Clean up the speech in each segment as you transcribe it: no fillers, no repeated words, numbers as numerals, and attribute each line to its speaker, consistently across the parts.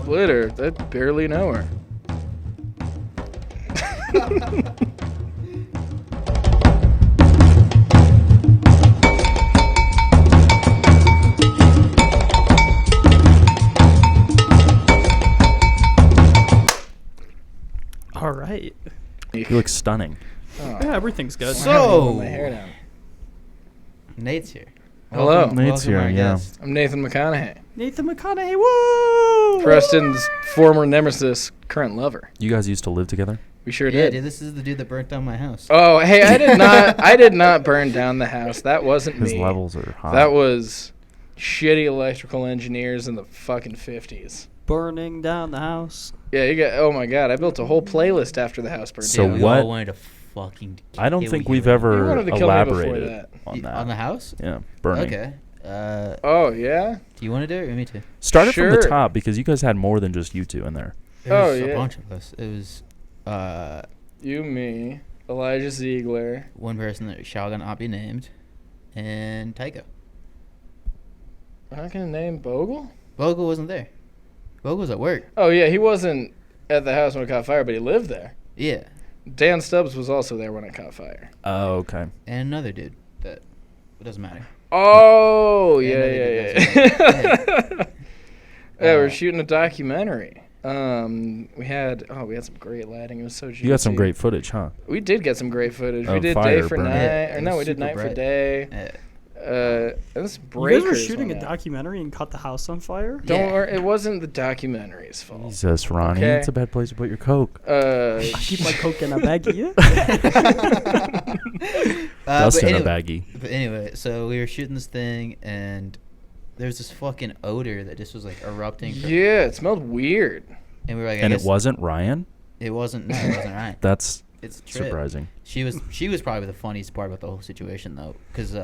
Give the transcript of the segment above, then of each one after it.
Speaker 1: Splitter? I barely know her.
Speaker 2: All right.
Speaker 3: You look stunning.
Speaker 1: Oh.
Speaker 2: Yeah, everything's good.
Speaker 4: So-
Speaker 1: my hair down.
Speaker 4: Nate's here.
Speaker 1: Hello.
Speaker 3: Nate's here,
Speaker 4: our
Speaker 3: yeah.
Speaker 4: guest.
Speaker 1: I'm Nathan McConaughey,
Speaker 2: Nathan McConaughey, woo!
Speaker 1: Preston's former nemesis, current lover.
Speaker 3: You guys used to live together?
Speaker 1: We sure
Speaker 4: Yeah,
Speaker 1: did.
Speaker 4: dude, this is the dude that burnt down my house.
Speaker 1: Oh, hey, I did not burn down the house. That wasn't
Speaker 3: His
Speaker 1: me.
Speaker 3: levels are high.
Speaker 1: That was shitty electrical engineers in the fucking 50s.
Speaker 2: Burning down the house.
Speaker 1: Yeah, you got. Oh my god, I built a whole playlist after the house burned
Speaker 3: So
Speaker 1: down.
Speaker 4: we
Speaker 3: what-
Speaker 4: all wanted to fucking.
Speaker 3: I don't
Speaker 4: kill
Speaker 3: think
Speaker 4: you.
Speaker 3: we've
Speaker 1: You
Speaker 3: ever
Speaker 1: wanted to kill me before
Speaker 3: elaborated
Speaker 1: that.
Speaker 3: on that.
Speaker 4: On the house?
Speaker 3: Yeah, burning.
Speaker 4: Okay.
Speaker 1: Oh yeah.
Speaker 4: Do you want to do it or me too?
Speaker 3: Start it from the
Speaker 1: Sure.
Speaker 3: top because you guys had more than just you two in there.
Speaker 4: There was
Speaker 1: Oh,
Speaker 4: a
Speaker 1: yeah.
Speaker 4: bunch of us. It was
Speaker 1: You, me, Elijah Ziegler.
Speaker 4: one person that shall not be named, and Tycho.
Speaker 1: I'm not gonna name Bogle.
Speaker 4: Bogle wasn't there. Bogle was at work.
Speaker 1: Oh yeah, he wasn't at the house when it caught fire, but he lived there.
Speaker 4: Yeah,
Speaker 1: Dan Stubbs was also there when it caught fire.
Speaker 3: Oh, okay.
Speaker 4: and another dude that it doesn't matter.
Speaker 1: Oh
Speaker 4: Yeah,
Speaker 1: yeah,
Speaker 4: another
Speaker 1: yeah,
Speaker 4: dude
Speaker 1: yeah. Yeah, we're
Speaker 4: Uh,
Speaker 1: shooting a documentary. We had some great lighting. It was so juicy.
Speaker 3: You got some great footage, huh?
Speaker 1: We did get some great footage. We
Speaker 3: Of
Speaker 1: did
Speaker 3: fire
Speaker 1: day for
Speaker 3: burning.
Speaker 1: night,
Speaker 4: Yeah,
Speaker 1: or
Speaker 4: it
Speaker 1: no,
Speaker 4: was
Speaker 1: we did
Speaker 4: super
Speaker 1: night for
Speaker 4: bright.
Speaker 1: day.
Speaker 4: Yeah.
Speaker 1: This
Speaker 2: You
Speaker 1: breakers
Speaker 2: guys were shooting a
Speaker 1: went out.
Speaker 2: documentary and caught the house on fire?
Speaker 1: Don't
Speaker 4: Yeah.
Speaker 1: worry, it wasn't the documentary's fault.
Speaker 3: Jesus, Ronnie.
Speaker 1: Okay.
Speaker 3: It's a bad place to put your Coke.
Speaker 2: I keep my Coke in a baggie.
Speaker 3: Dust
Speaker 4: but
Speaker 3: in
Speaker 4: anyway,
Speaker 3: a baggie.
Speaker 4: But anyway, so we were shooting this thing, and there's this fucking odor that just was like erupting.
Speaker 1: Yeah, it smelled weird.
Speaker 4: And we were like,
Speaker 3: And it wasn't Ryan?
Speaker 4: It wasn't. No, it wasn't right.
Speaker 3: That's
Speaker 4: It's trip.
Speaker 3: surprising.
Speaker 4: She was probably the funniest part about the whole situation though, because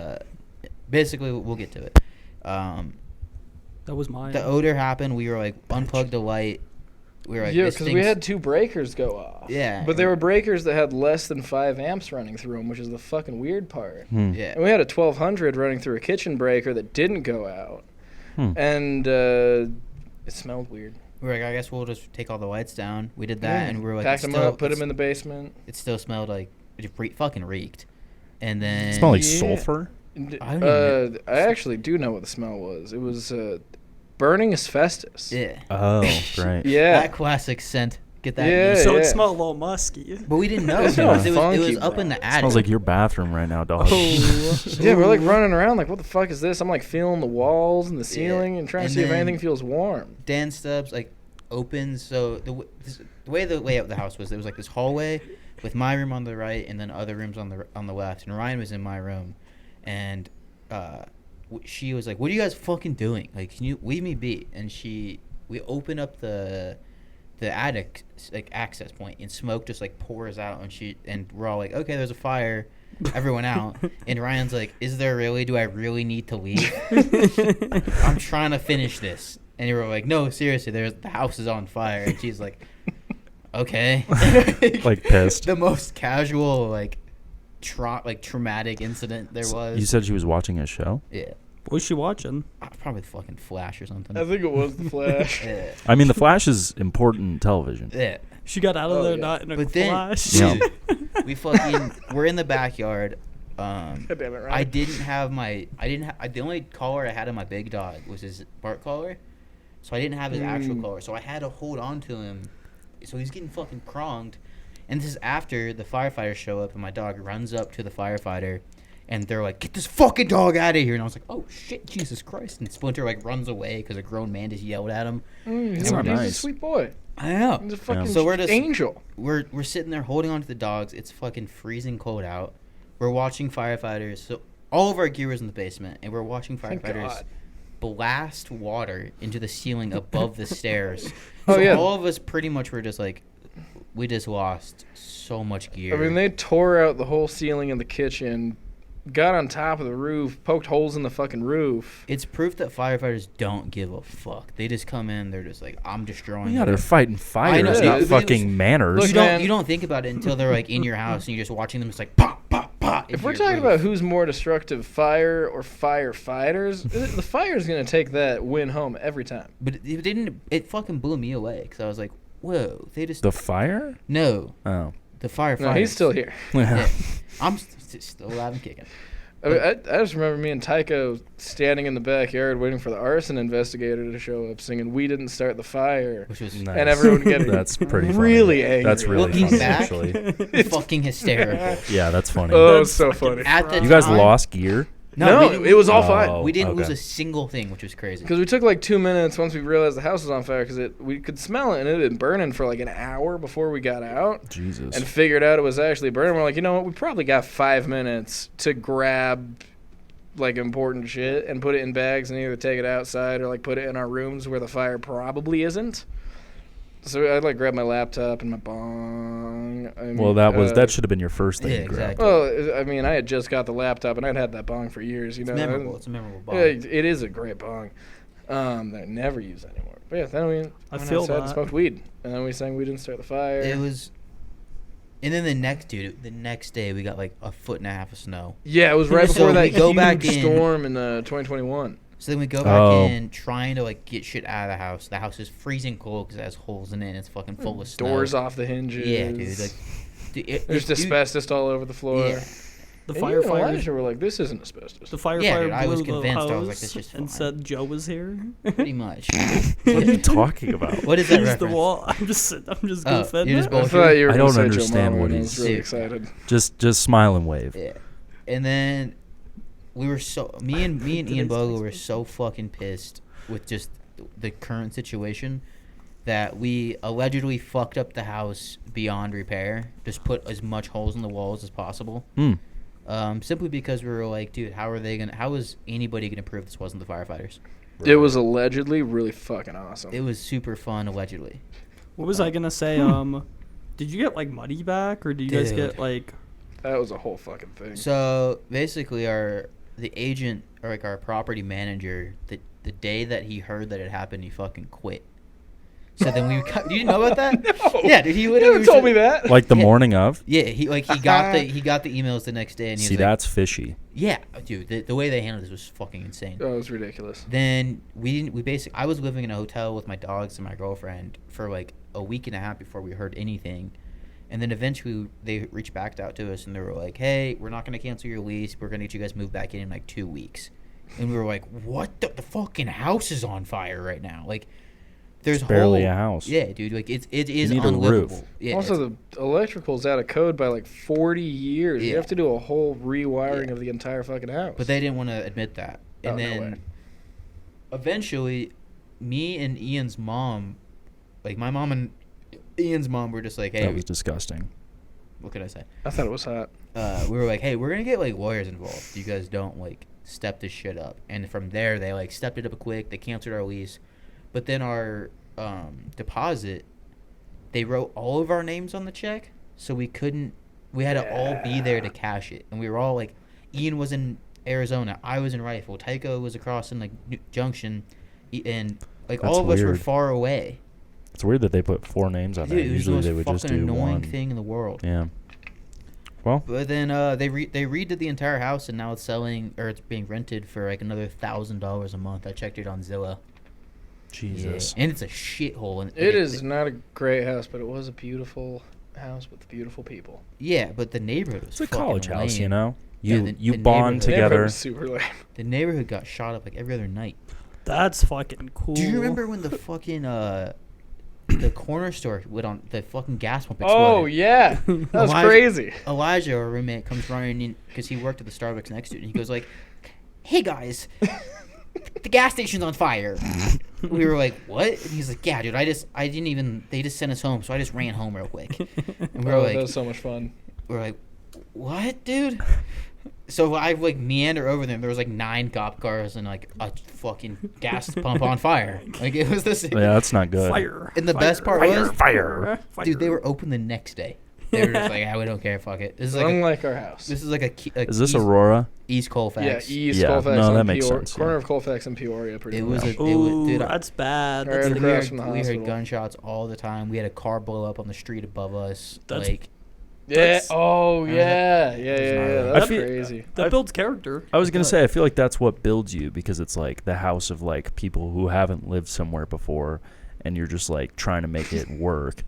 Speaker 4: basically we'll get to it.
Speaker 2: That was mine.
Speaker 4: The odor happened. We were like unplugged the light. We were like,
Speaker 1: Yeah,
Speaker 4: this
Speaker 1: because we
Speaker 4: thing's-
Speaker 1: had 2 breakers go off.
Speaker 4: Yeah.
Speaker 1: But they were breakers that had less than 5 amps running through them, which is the fucking weird part.
Speaker 4: Yeah.
Speaker 1: And we had a 1200 running through a kitchen breaker that didn't go out.
Speaker 3: Hmm.
Speaker 1: And it smelled weird.
Speaker 4: We were like, I guess we'll just take all the lights down. We did that, and we were like,
Speaker 1: packed
Speaker 4: it
Speaker 1: them
Speaker 4: still-
Speaker 1: up, put
Speaker 4: it's-
Speaker 1: them in the basement.
Speaker 4: It still smelled like it fucking reeked. And then
Speaker 3: Smell like
Speaker 1: Yeah.
Speaker 3: sulfur?
Speaker 4: I don't even know.
Speaker 1: I actually do know what the smell was. It was burning asbestos.
Speaker 4: Yeah.
Speaker 3: Oh, right.
Speaker 1: Yeah.
Speaker 4: That classic scent. Get that.
Speaker 1: Yeah,
Speaker 4: used.
Speaker 2: so
Speaker 1: yeah.
Speaker 2: it smelled a little musky.
Speaker 4: But we didn't know.
Speaker 1: It smelled
Speaker 4: It was
Speaker 1: funky,
Speaker 4: up
Speaker 1: bro.
Speaker 4: in the attic.
Speaker 3: Smells like your bathroom right now, dog.
Speaker 1: Yeah, we're like running around like, what the fuck is this? I'm like feeling the walls and the ceiling and trying
Speaker 4: And
Speaker 1: to see if
Speaker 4: then-
Speaker 1: anything feels warm.
Speaker 4: Dan Stubbs like opens. So the way the layout of the house was, there was like this hallway with my room on the right and then other rooms on the left. And Ryan was in my room, and she was like, "What are you guys fucking doing? Like, can you leave me be?" And we open up the attic like access point, and smoke just like pours out, and we're all like, "Okay, there's a fire." Everyone out, and Ryan's like, "Is there really? Do I really need to leave? I'm trying to finish this." And you were like, "No, seriously, the house is on fire." And she's like, "Okay."
Speaker 3: Like pissed.
Speaker 4: The most casual like traumatic incident there was.
Speaker 3: You said she was watching a show?
Speaker 4: Yeah.
Speaker 2: What was she watching?
Speaker 4: Probably fucking Flash or something.
Speaker 1: I think it was the Flash.
Speaker 4: Yeah.
Speaker 3: I mean, The Flash is important television.
Speaker 4: Yeah.
Speaker 2: She got out of
Speaker 1: Oh,
Speaker 2: there
Speaker 1: yeah.
Speaker 2: not in a
Speaker 4: But then-
Speaker 2: flash.
Speaker 3: Yeah.
Speaker 4: We're in the backyard.
Speaker 1: God damn it, Ryan.
Speaker 4: I didn't have the only collar I had on my big dog was his bark collar. So I didn't have his actual collar. So I had to hold on to him. So he's getting fucking pronged. And this is after the firefighters show up and my dog runs up to the firefighter and they're like, "Get this fucking dog out of here." And I was like, "Oh shit, Jesus Christ." And Splinter like runs away because a grown man just yelled at him.
Speaker 1: He's,
Speaker 3: not
Speaker 1: he's a
Speaker 3: nice.
Speaker 1: sweet boy.
Speaker 4: I know.
Speaker 1: He's a fucking
Speaker 4: So we're just-
Speaker 1: angel.
Speaker 4: We're sitting there holding on to the dogs. It's fucking freezing cold out. We're watching firefighters. So all of our gear was in the basement, and we're watching
Speaker 1: Thank
Speaker 4: firefighters
Speaker 1: God.
Speaker 4: blast water into the ceiling above the stairs.
Speaker 1: Oh,
Speaker 4: So
Speaker 1: yeah.
Speaker 4: all of us pretty much were just like, we just lost so much gear.
Speaker 1: I mean, they tore out the whole ceiling in the kitchen, got on top of the roof, poked holes in the fucking roof.
Speaker 4: It's proof that firefighters don't give a fuck. They just come in. They're just like, I'm destroying.
Speaker 3: Yeah, they're
Speaker 4: it."
Speaker 3: fighting fires,
Speaker 4: know,
Speaker 3: not
Speaker 1: dude.
Speaker 3: fucking manners.
Speaker 1: Look,
Speaker 4: You
Speaker 1: man.
Speaker 4: don't think about it until they're like in your house and you're just watching them. It's like pop, pop, pop.
Speaker 1: If we're talking about who's more destructive, fire or firefighters, the fire's gonna take that win home every time.
Speaker 4: But it didn't. It fucking blew me away because I was like, "Whoa!" They just
Speaker 3: The fire?
Speaker 4: no
Speaker 3: Oh.
Speaker 4: the firefighters.
Speaker 1: No, he's still here.
Speaker 4: Yeah. I'm still alive and kicking.
Speaker 1: I, mean, I just remember me and Tycho standing in the backyard waiting for the arson investigator to show up, singing "We didn't start the fire,"
Speaker 4: Which was
Speaker 3: Nice.
Speaker 1: and everyone getting
Speaker 3: That's pretty funny.
Speaker 1: really angry.
Speaker 3: That's really
Speaker 4: Looking
Speaker 3: funny,
Speaker 4: back,
Speaker 3: actually.
Speaker 4: fucking hysterical.
Speaker 3: Yeah, that's funny.
Speaker 1: Oh, it's so funny.
Speaker 4: At the
Speaker 3: You guys
Speaker 4: time-
Speaker 3: lost gear?
Speaker 1: No,
Speaker 4: we
Speaker 1: it was all
Speaker 3: Oh.
Speaker 1: fine.
Speaker 4: We didn't
Speaker 3: okay.
Speaker 4: lose a single thing, which was crazy.
Speaker 1: Because we took like 2 minutes once we realized the house was on fire because we could smell it and it had been burning for like an hour before we got out
Speaker 3: Jesus.
Speaker 1: and figured out it was actually burning. We're like, you know what? We probably got 5 minutes to grab like important shit and put it in bags and either take it outside or like put it in our rooms where the fire probably isn't. So I'd like grab my laptop and my bong. I mean,
Speaker 3: Well, that should have been your first thing
Speaker 4: Yeah,
Speaker 3: to grab.
Speaker 4: exactly.
Speaker 1: Well, I mean, I had just got the laptop and I'd had that bong for years. You
Speaker 4: It's
Speaker 1: know,
Speaker 4: memorable. It's a memorable bond.
Speaker 1: Yeah, it is a great bong that I never use anymore. But yeah, then we
Speaker 2: I
Speaker 1: went
Speaker 2: feel
Speaker 1: outside and
Speaker 2: that.
Speaker 1: smoked weed, and then we sang "We Didn't Start the Fire."
Speaker 4: It was, and then the next day we got like a foot and a half of snow.
Speaker 1: Yeah, it was right
Speaker 4: So
Speaker 1: before that
Speaker 4: we go
Speaker 1: huge
Speaker 4: back in-
Speaker 1: storm in 2021.
Speaker 4: So then we go back
Speaker 3: Oh.
Speaker 4: in trying to like get shit out of the house. The house is freezing cold because it has holes in it and it's fucking full of snow.
Speaker 1: Doors off the hinges.
Speaker 4: Yeah, dude. Like,
Speaker 1: there's
Speaker 4: dude,
Speaker 1: asbestos all over the floor.
Speaker 4: Yeah.
Speaker 2: The
Speaker 1: And you and
Speaker 2: firefighters.
Speaker 1: Elijah were like, "This isn't asbestos."
Speaker 2: The firefighter
Speaker 4: Yeah, dude, I was
Speaker 2: blew the
Speaker 4: convinced. I was
Speaker 2: hose
Speaker 4: like, this is
Speaker 2: and
Speaker 4: fine.
Speaker 2: said Joe was here.
Speaker 4: Pretty much.
Speaker 3: What are you talking about?
Speaker 4: What is that
Speaker 2: He's the
Speaker 4: reference?
Speaker 2: wall. I'm just
Speaker 4: Oh,
Speaker 2: goofing.
Speaker 4: you're just
Speaker 1: I
Speaker 4: bullshit.
Speaker 1: thought you were
Speaker 3: I
Speaker 1: gonna
Speaker 3: don't
Speaker 1: say Joe
Speaker 3: understand
Speaker 1: Mama,
Speaker 3: what
Speaker 1: and I
Speaker 3: he's-
Speaker 1: was really
Speaker 4: Dude.
Speaker 1: excited.
Speaker 3: Just smile and wave.
Speaker 4: Yeah. And then we were me and Ian Bogle were so fucking pissed with just the current situation that we allegedly fucked up the house beyond repair. Just put as much holes in the walls as possible.
Speaker 3: Hmm.
Speaker 4: Simply because we were like, dude, how is anybody gonna prove this wasn't the firefighters?
Speaker 1: It was allegedly really fucking awesome.
Speaker 4: It was super fun, allegedly.
Speaker 2: What was I gonna say? Did you get like money back, or did you guys
Speaker 4: Dude.
Speaker 2: get like?
Speaker 1: That was a whole fucking thing.
Speaker 4: So basically, the agent or like our property manager, the day that he heard that it happened, he fucking quit. So then you didn't know about that?
Speaker 1: No.
Speaker 4: Yeah, dude, he
Speaker 1: You
Speaker 4: literally
Speaker 1: never told me that.
Speaker 3: Like the
Speaker 4: Yeah.
Speaker 3: morning of?
Speaker 4: Yeah, he got the emails the next day, and he
Speaker 3: See,
Speaker 4: was like,
Speaker 3: that's fishy.
Speaker 4: yeah, dude, the way they handled this was fucking insane.
Speaker 1: Oh, it was ridiculous.
Speaker 4: Then I was living in a hotel with my dogs and my girlfriend for like a week and a half before we heard anything. And then eventually they reached back out to us and they were like, hey, we're not going to cancel your lease. We're going to get you guys moved back in like 2 weeks. And we were like, what? The fucking house is on fire right now. Like, there's
Speaker 3: Barely a house.
Speaker 4: Yeah, dude. Like, it is
Speaker 3: need a
Speaker 4: unlivable.
Speaker 3: roof.
Speaker 4: Yeah,
Speaker 1: Also, the electrical's out of code by like 40 years. You
Speaker 4: Yeah.
Speaker 1: have to do a whole rewiring
Speaker 4: Yeah.
Speaker 1: of the entire fucking house.
Speaker 4: but they didn't want to admit that. And
Speaker 1: Oh, no
Speaker 4: then
Speaker 1: way.
Speaker 4: eventually, me and Ian's mom, like my mom and Ian's mom were just like, hey,
Speaker 3: That was disgusting.
Speaker 4: what could I say?
Speaker 1: I thought it was hot.
Speaker 4: We were like, hey, we're gonna get like lawyers involved. You guys don't like step this shit up. And from there, they like stepped it up quick. They canceled our lease, but then our deposit, they wrote all of our names on the check, so we couldn't. We had to all be there to cash it, and we were all like, Ian was in Arizona, I was in Rifle, Tycho was across in like Junction, and like
Speaker 3: That's
Speaker 4: all of us were
Speaker 3: weird.
Speaker 4: far away.
Speaker 3: It's weird that they put 4 names on
Speaker 4: Dude,
Speaker 3: there.
Speaker 4: it was the
Speaker 3: Usually
Speaker 4: most
Speaker 3: they would just
Speaker 4: fucking
Speaker 3: do
Speaker 4: annoying
Speaker 3: one.
Speaker 4: thing in the world.
Speaker 3: Yeah. Well,
Speaker 4: But then they redid the entire house, and now it's selling, or it's being rented for like another $1,000 a month. I checked it on Zillow.
Speaker 3: Jesus.
Speaker 4: Yeah. And it's a shithole. And
Speaker 1: It is not a great house, but it was a beautiful house with beautiful people.
Speaker 4: Yeah, but the neighborhood was
Speaker 3: It's a
Speaker 4: fucking
Speaker 3: college house,
Speaker 4: lame.
Speaker 3: you know?
Speaker 4: Yeah,
Speaker 3: You
Speaker 4: the-
Speaker 3: you
Speaker 4: the
Speaker 3: bond
Speaker 4: neighborhood-
Speaker 1: The neighborhood
Speaker 3: together.
Speaker 1: was super lame.
Speaker 4: The neighborhood got shot up like every other night.
Speaker 2: That's fucking cool.
Speaker 4: Do you remember when the fucking the corner store went on the fucking gas pump exploded?
Speaker 1: Oh yeah, that was
Speaker 4: Elijah-
Speaker 1: crazy.
Speaker 4: Elijah, our roommate, comes running in because he worked at the Starbucks next to it, and he goes like, "Hey guys, the gas station's on fire." We were like, "What?" And he's like, "Yeah, dude, they just sent us home, so I just ran home real quick." And we were
Speaker 1: Oh,
Speaker 4: like,
Speaker 1: that was so much fun.
Speaker 4: "What, dude?" So I like meander over there. There was like 9 cop cars and like a fucking gas pump on fire. Like it was this.
Speaker 3: Yeah, that's not good.
Speaker 2: Fire.
Speaker 4: And the best part was,
Speaker 3: Fire.
Speaker 4: dude, they were open the next day. They were just like, "Ah, we don't care, fuck it." This is like
Speaker 1: Unlike our house.
Speaker 4: this is like
Speaker 3: Is this
Speaker 4: East,
Speaker 3: Aurora?
Speaker 4: East Colfax.
Speaker 1: Yeah, East
Speaker 3: Yeah,
Speaker 1: Colfax.
Speaker 3: no,
Speaker 1: and
Speaker 3: that makes
Speaker 1: Peoria,
Speaker 3: sense,
Speaker 1: Corner
Speaker 3: yeah.
Speaker 1: of Colfax and Peoria, pretty
Speaker 4: It
Speaker 1: much.
Speaker 4: was a-
Speaker 2: Ooh,
Speaker 4: dude,
Speaker 2: that's bad.
Speaker 1: Right
Speaker 2: That's
Speaker 1: across
Speaker 4: We heard,
Speaker 1: from the
Speaker 4: we heard
Speaker 1: hospital.
Speaker 4: gunshots all the time. We had a car blow up on the street above us.
Speaker 2: That's-
Speaker 4: like
Speaker 1: Yeah. Oh, yeah.
Speaker 4: That's
Speaker 1: Yeah.
Speaker 4: not
Speaker 1: That's
Speaker 3: I feel-
Speaker 1: crazy.
Speaker 2: That builds character.
Speaker 3: I was gonna say I feel like that's what builds you because it's like the house of like people who haven't lived somewhere before, and you're just like trying to make it work.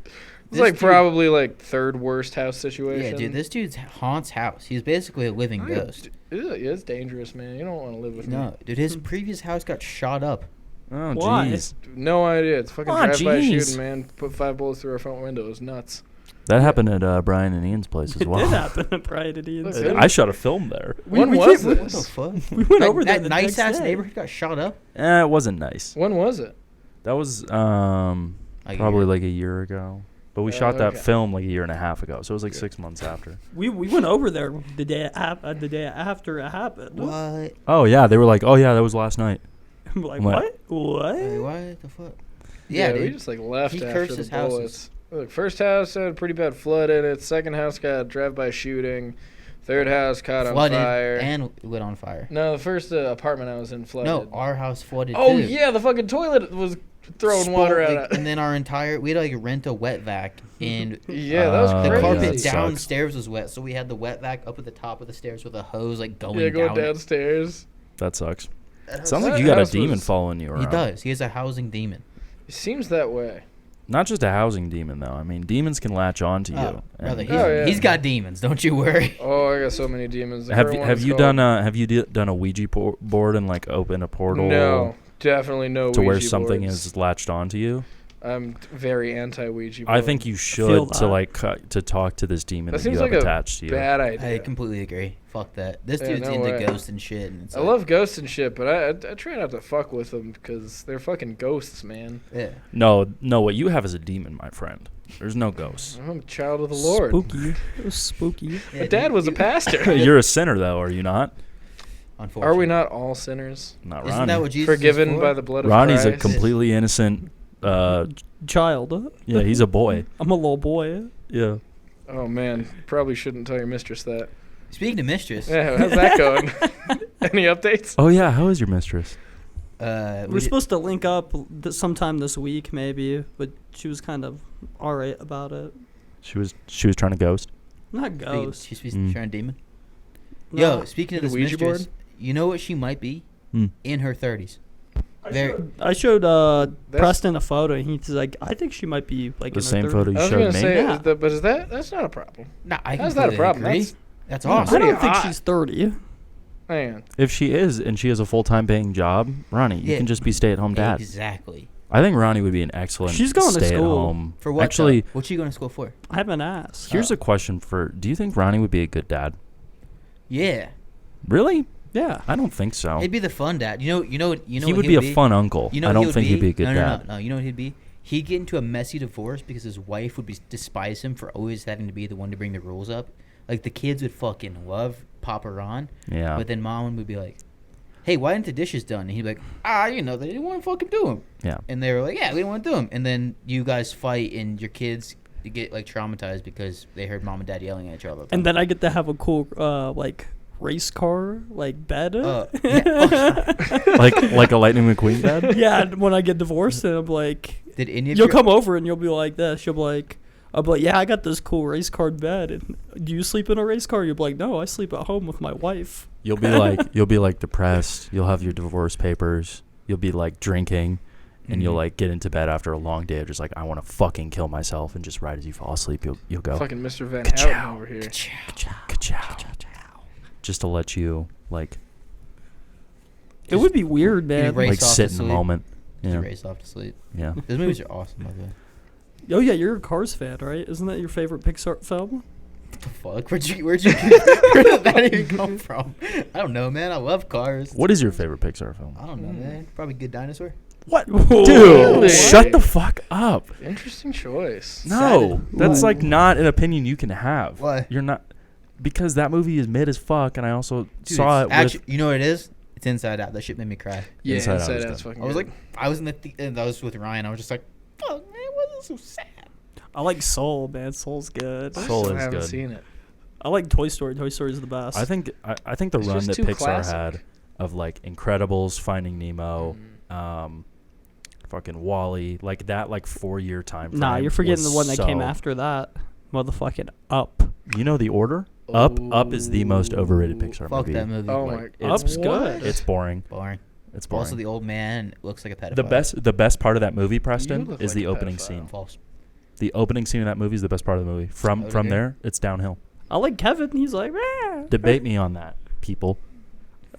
Speaker 1: It's like probably like third worst house situation.
Speaker 4: Yeah, dude, this dude's haunts house. He's basically a living ghost.
Speaker 1: It's dangerous, man. You don't want to live with me.
Speaker 4: No, dude, his previous house got shot up.
Speaker 3: Oh
Speaker 2: Why?
Speaker 3: jeez,
Speaker 1: No idea. It's fucking
Speaker 3: Aw,
Speaker 1: drive-by
Speaker 3: jeez.
Speaker 1: shooting, man. Put 5 bullets through our front window. It was nuts.
Speaker 3: that happened at Brian and Ian's place as
Speaker 2: It
Speaker 3: well.
Speaker 2: did happen at Brian and Ian's.
Speaker 1: Look,
Speaker 3: I shot a film there.
Speaker 1: When
Speaker 2: we
Speaker 1: was
Speaker 2: can't-
Speaker 1: this?
Speaker 4: What the fuck?
Speaker 2: We went
Speaker 4: That-
Speaker 2: over there
Speaker 4: that
Speaker 2: the
Speaker 4: nice
Speaker 2: next
Speaker 4: ass
Speaker 2: day.
Speaker 4: neighborhood got shot up.
Speaker 3: It wasn't nice.
Speaker 1: When was it?
Speaker 3: That was
Speaker 4: A
Speaker 3: probably
Speaker 4: year.
Speaker 3: like a year ago. But we shot that
Speaker 1: Okay.
Speaker 3: film like a year and a half ago, so it was like
Speaker 1: Good.
Speaker 3: 6 months after.
Speaker 2: We went over there the day after it happened.
Speaker 4: What?
Speaker 3: Oh yeah, they were like, oh yeah, that was last night.
Speaker 2: I'm like,
Speaker 3: What?
Speaker 2: what?
Speaker 4: Hey, what the fuck? Yeah,
Speaker 1: we
Speaker 4: dude.
Speaker 1: just like left
Speaker 4: He
Speaker 1: after
Speaker 4: cursed
Speaker 1: the
Speaker 4: his houses.
Speaker 1: bullets. Look, first house had a pretty bad flood in it. Second house got drive-by shooting. Third house caught
Speaker 4: Flooded
Speaker 1: on fire.
Speaker 4: and lit on fire.
Speaker 1: No, the first apartment I was in flooded.
Speaker 4: No, our house flooded
Speaker 1: Oh
Speaker 4: too.
Speaker 1: yeah, the fucking toilet was throwing
Speaker 4: Spoiled,
Speaker 1: water
Speaker 4: like,
Speaker 1: out.
Speaker 4: and then our entire we had to like rent a wet vac and
Speaker 1: Yeah, that was
Speaker 3: Oh,
Speaker 4: the
Speaker 1: crazy.
Speaker 3: yeah,
Speaker 4: carpet
Speaker 3: it sucks.
Speaker 4: downstairs was wet, so we had the wet vac up at the top of the stairs with a hose like going
Speaker 1: Yeah, going
Speaker 4: down. it.
Speaker 1: downstairs.
Speaker 3: That sucks.
Speaker 4: That
Speaker 3: Sounds
Speaker 1: That
Speaker 3: like you got a
Speaker 1: house
Speaker 3: demon
Speaker 1: was-
Speaker 3: following you around.
Speaker 4: He does. He has a housing demon.
Speaker 1: It seems that way.
Speaker 3: Not just a housing demon though. I mean, demons can latch on to you.
Speaker 4: Oh, brother,
Speaker 3: and-
Speaker 4: he's,
Speaker 1: Oh, yeah.
Speaker 4: he's got demons. Don't you worry.
Speaker 1: Oh, I got so many demons. The
Speaker 3: have
Speaker 1: current
Speaker 3: you,
Speaker 1: one
Speaker 3: have
Speaker 1: is
Speaker 3: you
Speaker 1: called-
Speaker 3: done a Ouija board and like open a portal
Speaker 1: No, definitely no.
Speaker 3: to where
Speaker 1: Ouija
Speaker 3: something
Speaker 1: boards.
Speaker 3: is latched onto you?
Speaker 1: I'm very anti Ouija.
Speaker 3: I think you
Speaker 2: feel
Speaker 3: should
Speaker 2: that.
Speaker 3: to like to talk to this demon
Speaker 1: That
Speaker 3: that, you
Speaker 1: seems
Speaker 3: have
Speaker 1: like a
Speaker 3: attached to you.
Speaker 1: bad
Speaker 4: I
Speaker 1: idea.
Speaker 4: completely agree. Fuck that. This
Speaker 1: Yeah,
Speaker 4: dude's
Speaker 1: no
Speaker 4: into
Speaker 1: way.
Speaker 4: ghosts and shit. And it's
Speaker 1: I
Speaker 4: like,
Speaker 1: love ghosts and shit, but I try not to fuck with them because they're fucking ghosts, man.
Speaker 4: Yeah.
Speaker 3: No, what you have is a demon, my friend. There's no ghosts.
Speaker 1: I'm a child of the Lord.
Speaker 2: Spooky. It was spooky.
Speaker 1: My dad was a pastor.
Speaker 3: You're a sinner though, are you not?
Speaker 1: Are we not all sinners?
Speaker 3: Not
Speaker 4: Isn't
Speaker 3: Ronnie.
Speaker 4: that what Jesus
Speaker 1: Forgiven
Speaker 4: is for?
Speaker 1: by the blood of
Speaker 3: Ronnie's a
Speaker 1: Christ?
Speaker 3: completely innocent.
Speaker 2: Child.
Speaker 3: Yeah, he's a boy.
Speaker 2: I'm a little boy.
Speaker 3: Yeah.
Speaker 1: Oh man, probably shouldn't tell your mistress that.
Speaker 4: Speaking of mistress,
Speaker 1: Yeah, how's that going? Any updates?
Speaker 3: Oh yeah, how is your mistress?
Speaker 2: We're supposed to link up sometime this week, maybe, but she was kind of all right about it.
Speaker 3: She was trying to ghost.
Speaker 2: Not ghost.
Speaker 4: She's
Speaker 3: Mm.
Speaker 4: trying demon.
Speaker 2: No.
Speaker 4: Yo, speaking of
Speaker 1: The
Speaker 4: this
Speaker 1: Ouija
Speaker 4: mistress,
Speaker 1: board?
Speaker 4: you know what she might be?
Speaker 3: Hmm.
Speaker 4: In her 30s.
Speaker 2: I showed
Speaker 1: That's-
Speaker 2: Preston a photo, and he's like, I think she might be like
Speaker 3: The
Speaker 2: in her
Speaker 3: same
Speaker 2: 30s.
Speaker 3: photo you
Speaker 1: I was
Speaker 3: showed
Speaker 1: gonna
Speaker 3: me.
Speaker 1: say,
Speaker 2: Yeah.
Speaker 1: but is that's not a problem?
Speaker 4: Nah, I
Speaker 1: How's that a
Speaker 4: completely
Speaker 1: problem?
Speaker 4: agree.
Speaker 1: That's
Speaker 4: That's
Speaker 2: I
Speaker 4: awesome.
Speaker 1: pretty
Speaker 2: don't think
Speaker 1: hot.
Speaker 2: she's 30.
Speaker 1: Man,
Speaker 3: If she is and she has a full-time paying job, Ronnie, you
Speaker 4: Yeah.
Speaker 3: can just be stay-at-home dad.
Speaker 4: Exactly.
Speaker 3: I think Ronnie would be an excellent
Speaker 2: She's going to school.
Speaker 3: stay-at-home.
Speaker 4: For what?
Speaker 3: Actually,
Speaker 4: though? What's she going to school for?
Speaker 2: I haven't asked.
Speaker 3: here's a question for: do you think Ronnie would be a good dad?
Speaker 4: Yeah.
Speaker 3: Really?
Speaker 2: Yeah.
Speaker 3: I don't think so.
Speaker 4: He'd be the fun dad. You know
Speaker 3: he
Speaker 4: what
Speaker 3: would be a fun uncle.
Speaker 4: You know
Speaker 3: I
Speaker 4: what
Speaker 3: don't
Speaker 4: he would
Speaker 3: think
Speaker 4: be?
Speaker 3: he'd be a good
Speaker 4: no,
Speaker 3: dad.
Speaker 4: No. You know what he'd be? He'd get into a messy divorce because his wife would despise him for always having to be the one to bring the rules up. Like the kids would fucking love Papa Ron,
Speaker 3: Yeah.
Speaker 4: but then Mom would be like, "Hey, why aren't the dishes done?" And he'd be like, they didn't want to fucking do them.
Speaker 3: Yeah.
Speaker 4: And they were like, "Yeah, we didn't want to do them." And then you guys fight, and your kids get like traumatized because they heard Mom and Dad yelling at each other. all the time.
Speaker 2: And then I get to have a cool like race car like bed.
Speaker 4: Yeah.
Speaker 3: like a Lightning McQueen dad?
Speaker 2: Yeah, and when I get divorced, and I'm like,
Speaker 4: Did any of
Speaker 2: you'll
Speaker 4: your
Speaker 2: come over and you'll be like this. You'll be like, I'll be like, yeah, I got this cool race car bed. And do you sleep in a race car? You'll be like, no, I sleep at home with my wife.
Speaker 3: You'll be like depressed. You'll have your divorce papers. You'll be like drinking, and you'll
Speaker 4: Mhm.
Speaker 3: like get into bed after a long day of just like I want to fucking kill myself, and just right as you fall asleep, you'll go
Speaker 1: fucking Mr. Van
Speaker 3: Ka-chow.
Speaker 1: Houten over here.
Speaker 3: ka-chow, just to let you like
Speaker 2: It would be weird, man.
Speaker 4: race
Speaker 3: like
Speaker 4: off
Speaker 3: sit
Speaker 4: to
Speaker 3: in the
Speaker 4: sleep.
Speaker 3: moment.
Speaker 4: Just
Speaker 3: Yeah.
Speaker 4: race off to sleep?
Speaker 3: Yeah.
Speaker 4: Those movies are awesome, by the way.
Speaker 2: Oh yeah, you're a Cars fan, right? Isn't that your favorite Pixar film?
Speaker 4: What the fuck? Where did that even come from? I don't know, man. I love cars.
Speaker 3: What is your favorite Pixar film?
Speaker 4: I don't know, man. Probably Good Dinosaur.
Speaker 3: What?
Speaker 2: Whoa.
Speaker 3: Dude,
Speaker 1: Really?
Speaker 3: shut the fuck up.
Speaker 1: Interesting choice.
Speaker 3: No, that's
Speaker 2: Ooh.
Speaker 3: like not an opinion you can have.
Speaker 4: Why?
Speaker 3: You're not, because that movie is mid as fuck, and I also
Speaker 4: Dude,
Speaker 3: saw it
Speaker 4: it's actually, you know what it is? It's Inside Out. That shit made me cry.
Speaker 1: Yeah,
Speaker 3: Inside Out
Speaker 1: Inside
Speaker 3: was
Speaker 1: Out's
Speaker 3: good.
Speaker 1: fucking
Speaker 4: I was
Speaker 1: good.
Speaker 4: like, I was in and I was with Ryan. I was just like, fuck, man, why is this so sad?
Speaker 2: I like Soul, man. Soul's good.
Speaker 1: I
Speaker 3: Soul
Speaker 1: still
Speaker 3: is
Speaker 1: haven't
Speaker 3: good.
Speaker 1: seen it.
Speaker 2: I like Toy Story. Toy Story is the best.
Speaker 3: I think the
Speaker 1: It's
Speaker 3: run
Speaker 1: just
Speaker 3: that
Speaker 1: too
Speaker 3: Pixar
Speaker 1: classic.
Speaker 3: had of like Incredibles, Finding Nemo, fucking Wall-E, like that, like 4-year time frame.
Speaker 2: Nah, you're forgetting the
Speaker 3: was
Speaker 2: one that came
Speaker 3: so-
Speaker 2: after that. Motherfucking Up.
Speaker 3: You know the order? Up is the most overrated Pixar
Speaker 4: Fuck
Speaker 3: movie.
Speaker 4: that movie.
Speaker 1: Oh
Speaker 3: Like,
Speaker 1: my!
Speaker 2: Up's good.
Speaker 3: It's boring.
Speaker 4: Boring.
Speaker 3: It's boring.
Speaker 4: Also, the old man looks like a pedophile.
Speaker 3: the best part of that movie,
Speaker 1: You
Speaker 3: Preston,
Speaker 1: look
Speaker 3: is
Speaker 1: like
Speaker 3: the
Speaker 1: a
Speaker 3: opening
Speaker 1: pedophile.
Speaker 3: scene.
Speaker 4: False.
Speaker 3: The opening scene of that movie is the best part of the movie. From
Speaker 4: Over here.
Speaker 3: there, it's downhill.
Speaker 2: I like Kevin. He's like, "Rah."
Speaker 3: Debate me on that, people.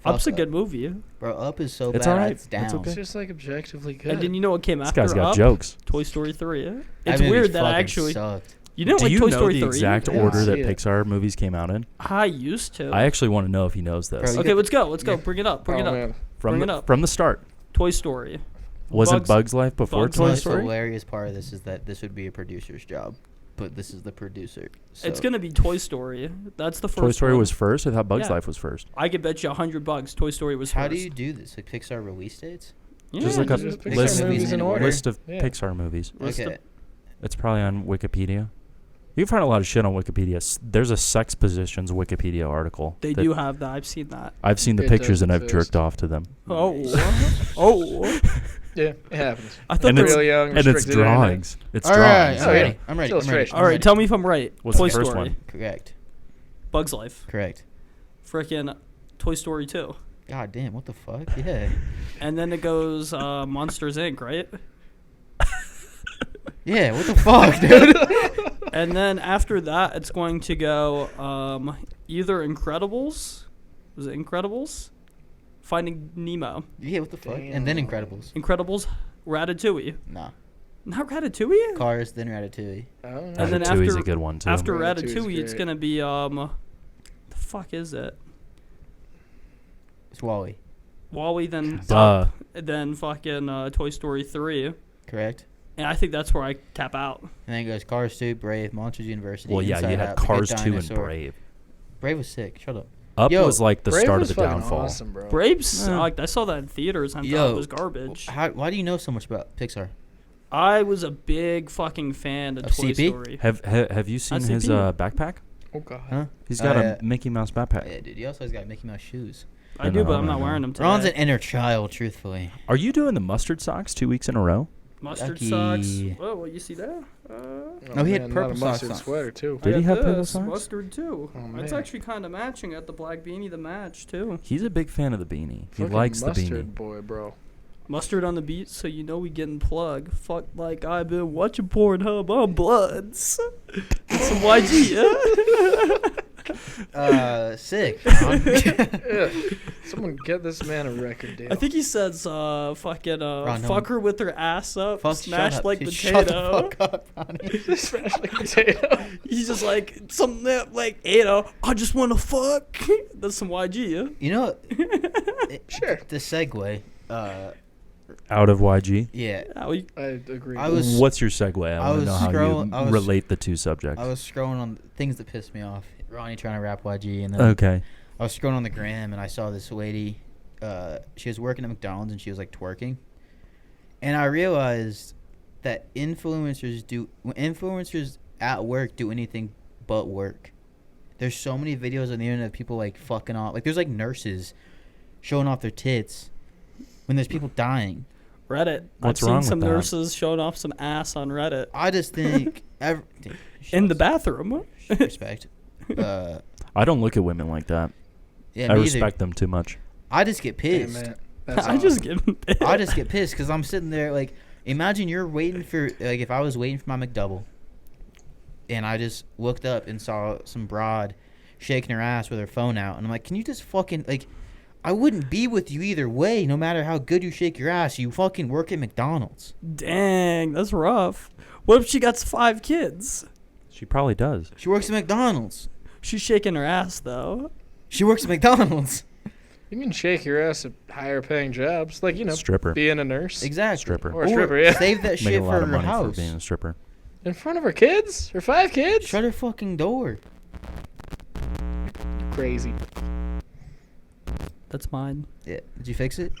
Speaker 2: Up's a
Speaker 4: Fuck
Speaker 2: good
Speaker 4: Up.
Speaker 2: movie.
Speaker 4: Bro, Up is so
Speaker 3: It's
Speaker 4: bad.
Speaker 3: alright.
Speaker 4: It's down.
Speaker 3: It's okay.
Speaker 1: It's just like objectively good.
Speaker 2: And then you know what came
Speaker 3: This
Speaker 2: after
Speaker 3: guy's got
Speaker 2: Up?
Speaker 3: jokes.
Speaker 2: Toy Story 3.
Speaker 4: That
Speaker 2: It's
Speaker 4: movie
Speaker 2: weird that I
Speaker 4: fucking
Speaker 2: actually.
Speaker 4: sucked.
Speaker 2: You didn't
Speaker 3: Do
Speaker 2: like
Speaker 3: you
Speaker 2: Toy
Speaker 3: know
Speaker 2: Story
Speaker 3: the
Speaker 2: 3?
Speaker 3: exact
Speaker 1: Yeah.
Speaker 3: order that
Speaker 1: See it.
Speaker 3: Pixar movies came out in?
Speaker 2: I used to.
Speaker 3: I actually want to know if he knows this.
Speaker 4: Bro, you
Speaker 2: Okay,
Speaker 4: get-
Speaker 2: let's go. Let's go.
Speaker 4: yeah.
Speaker 2: Bring it up. Bring
Speaker 1: Oh,
Speaker 2: it up.
Speaker 1: man.
Speaker 3: From
Speaker 2: bring
Speaker 3: the,
Speaker 2: it up.
Speaker 3: from the start.
Speaker 2: Toy Story.
Speaker 3: Wasn't Bugs Life before
Speaker 2: Bugs
Speaker 3: Toy
Speaker 4: The
Speaker 2: Life.
Speaker 4: most
Speaker 3: Story?
Speaker 4: hilarious part of this is that this would be a producer's job, but this is the producer. So
Speaker 2: It's gonna be Toy Story. That's the first.
Speaker 3: Toy Story
Speaker 2: one.
Speaker 3: was first? I thought Bugs
Speaker 2: Yeah.
Speaker 3: Life was first.
Speaker 2: I could bet you $100 Toy Story was
Speaker 4: How
Speaker 2: first.
Speaker 4: do you do this? Like Pixar release dates?
Speaker 2: Yeah,
Speaker 3: Just look up
Speaker 1: just Pixar
Speaker 3: list,
Speaker 1: movies in order.
Speaker 3: list of
Speaker 1: Yeah.
Speaker 3: Pixar movies.
Speaker 2: List
Speaker 4: Okay.
Speaker 2: of-
Speaker 3: It's probably on Wikipedia. You can find a lot of shit on Wikipedia. There's a sex positions Wikipedia article.
Speaker 2: They
Speaker 3: that-
Speaker 2: do have that. I've seen that.
Speaker 3: I've seen the
Speaker 1: It
Speaker 3: pictures
Speaker 1: does
Speaker 3: and I've
Speaker 1: exist.
Speaker 3: jerked off to them.
Speaker 2: Oh. Oh.
Speaker 1: Yeah, it happens.
Speaker 2: I thought
Speaker 3: And
Speaker 2: there
Speaker 3: it's-
Speaker 2: was.
Speaker 1: Real young,
Speaker 3: And it's
Speaker 1: restricted internet.
Speaker 3: drawings. It's
Speaker 4: All right,
Speaker 3: drawings.
Speaker 1: Oh,
Speaker 4: I'm
Speaker 1: yeah.
Speaker 4: ready. I'm ready. I'm ready.
Speaker 1: Illustration.
Speaker 2: All right, tell me if I'm right.
Speaker 3: What's
Speaker 2: Toy
Speaker 3: the first
Speaker 2: Story.
Speaker 3: one?
Speaker 4: Correct.
Speaker 2: Bugs Life.
Speaker 4: Correct.
Speaker 2: Frickin' Toy Story 2.
Speaker 4: God damn, what the fuck? Yeah.
Speaker 2: And then it goes Monsters Inc., right?
Speaker 4: Yeah, what the fuck, dude?
Speaker 2: And then after that, it's going to go either Incredibles. Was it Incredibles? Finding Nemo.
Speaker 4: Yeah, what the fuck? And then Incredibles.
Speaker 2: Incredibles. Ratatouille.
Speaker 4: Nah.
Speaker 2: Not Ratatouille?
Speaker 4: Cars, then Ratatouille.
Speaker 1: I don't know.
Speaker 2: And then
Speaker 3: Ratatouille's
Speaker 2: after-
Speaker 3: a good one too.
Speaker 2: After
Speaker 1: Ratatouille's
Speaker 2: Ratatouille, it's
Speaker 1: great.
Speaker 2: going to be, the fuck is it?
Speaker 4: It's Wall-E.
Speaker 2: Wall-E, then
Speaker 3: Duh.
Speaker 2: Up, then fucking Toy Story 3.
Speaker 4: Correct.
Speaker 2: And I think that's where I tap out.
Speaker 4: And then it goes Cars 2, Brave, Monsters University.
Speaker 3: Well, yeah,
Speaker 4: Inside
Speaker 3: you had
Speaker 4: Out, The Good
Speaker 3: Cars 2 and
Speaker 4: Dinosaur.
Speaker 3: Brave.
Speaker 4: Brave was sick. Shut up.
Speaker 3: Up
Speaker 4: Yo,
Speaker 3: was like the
Speaker 1: Brave
Speaker 3: start of
Speaker 1: was
Speaker 3: the
Speaker 1: fucking
Speaker 3: downfall.
Speaker 1: Awesome, bro.
Speaker 2: Brave sucked. I saw that in theaters and I thought
Speaker 4: Yo,
Speaker 2: it was garbage.
Speaker 4: Why do you know so much about Pixar?
Speaker 2: I was a big fucking fan of
Speaker 4: Of
Speaker 2: Toy
Speaker 4: CP?
Speaker 2: Story.
Speaker 3: Have you seen his
Speaker 2: ICP.
Speaker 3: backpack?
Speaker 1: Oh god.
Speaker 4: Huh?
Speaker 3: He's
Speaker 4: Oh,
Speaker 3: got
Speaker 4: yeah.
Speaker 3: a Mickey Mouse
Speaker 4: Oh,
Speaker 3: backpack.
Speaker 4: yeah, dude. He also has got Mickey Mouse shoes.
Speaker 2: I
Speaker 3: I
Speaker 2: do,
Speaker 3: know,
Speaker 2: but I'm
Speaker 3: I
Speaker 2: not
Speaker 3: know.
Speaker 2: wearing them today.
Speaker 4: Ron's an inner child, truthfully.
Speaker 3: Are you doing the mustard socks 2 weeks in a row?
Speaker 2: Mustard
Speaker 4: Yucky.
Speaker 2: socks. Oh, well, you see that?
Speaker 4: No, he had
Speaker 1: man,
Speaker 4: purple
Speaker 1: not a
Speaker 4: socks
Speaker 1: mustard
Speaker 4: on.
Speaker 1: sweater too.
Speaker 3: Did
Speaker 2: I
Speaker 3: he
Speaker 2: got
Speaker 3: have purple
Speaker 2: this,
Speaker 3: socks?
Speaker 2: Mustard too.
Speaker 1: Oh,
Speaker 2: It's
Speaker 1: man.
Speaker 2: actually kind of matching at the black beanie, the match too.
Speaker 3: He's a big fan of the beanie. He
Speaker 1: Fucking
Speaker 3: likes the
Speaker 1: mustard
Speaker 3: beanie.
Speaker 1: boy, bro.
Speaker 2: Mustard on the beat, so you know we getting plugged. Fuck, like I've been watching Pornhub on Bloods. Some YG, yeah.
Speaker 4: Sick.
Speaker 1: Yeah. Someone get this man a record deal.
Speaker 2: I think he says, fucking,
Speaker 4: Ron, no
Speaker 2: fuck her with her ass up,
Speaker 4: Fuck,
Speaker 2: smash
Speaker 4: shut up.
Speaker 2: like
Speaker 4: Dude,
Speaker 2: potato.
Speaker 4: Shut the fuck up, Ronnie.
Speaker 1: Smash like potato.
Speaker 2: He's just like something that, like, I just want to fuck. That's some YG, yeah.
Speaker 4: You know,
Speaker 1: Sure.
Speaker 4: the segue.
Speaker 3: Out of YG.
Speaker 4: Yeah.
Speaker 2: How we-
Speaker 1: I agree.
Speaker 4: I was-
Speaker 3: What's your segue? I want
Speaker 4: was
Speaker 3: to know how
Speaker 4: scrolling- I
Speaker 3: you
Speaker 4: was-
Speaker 3: relate the two subjects.
Speaker 4: I was scrolling on things that pissed me off. Ronnie trying to rap YG, and then
Speaker 3: Okay.
Speaker 4: I was scrolling on the gram, and I saw this lady. She was working at McDonald's, and she was like twerking. And I realized that when influencers at work do anything but work. There's so many videos on the internet of people like fucking off. Like there's like nurses showing off their tits when there's people dying.
Speaker 2: Reddit.
Speaker 3: What's
Speaker 2: I've
Speaker 3: wrong
Speaker 2: seen some
Speaker 3: with that?
Speaker 2: nurses showing off some ass on Reddit.
Speaker 4: I just think
Speaker 2: In the bathroom.
Speaker 4: respect.
Speaker 3: I don't look at women like that.
Speaker 4: Yeah,
Speaker 3: I
Speaker 4: me
Speaker 3: respect them too much.
Speaker 4: I just get
Speaker 1: Hey,
Speaker 4: pissed.
Speaker 1: man, that's
Speaker 2: I just
Speaker 1: awesome.
Speaker 2: get
Speaker 4: I just get pissed because I'm sitting there like, imagine you're waiting for like if I was waiting for my McDouble, and I just looked up and saw some broad shaking her ass with her phone out, and I'm like, can you just fucking like, I wouldn't be with you either way, no matter how good you shake your ass. You fucking work at McDonald's.
Speaker 2: Dang, that's rough. What if she got 5 kids?
Speaker 3: She probably does.
Speaker 4: She works at McDonald's.
Speaker 2: She's shaking her ass though.
Speaker 4: She works at McDonald's.
Speaker 1: You can shake your ass at higher paying jobs, like
Speaker 3: Stripper.
Speaker 1: being a nurse
Speaker 4: Exactly.
Speaker 3: Stripper.
Speaker 1: or a stripper. Yeah,
Speaker 4: Save that
Speaker 3: Make
Speaker 4: shit
Speaker 3: a
Speaker 4: for
Speaker 3: lot of
Speaker 4: her
Speaker 3: money
Speaker 4: house.
Speaker 3: for being a stripper.
Speaker 1: in front of her kids, her 5 kids.
Speaker 4: Shut her fucking door.
Speaker 1: Crazy.
Speaker 2: That's mine.
Speaker 4: Yeah. Did you fix it?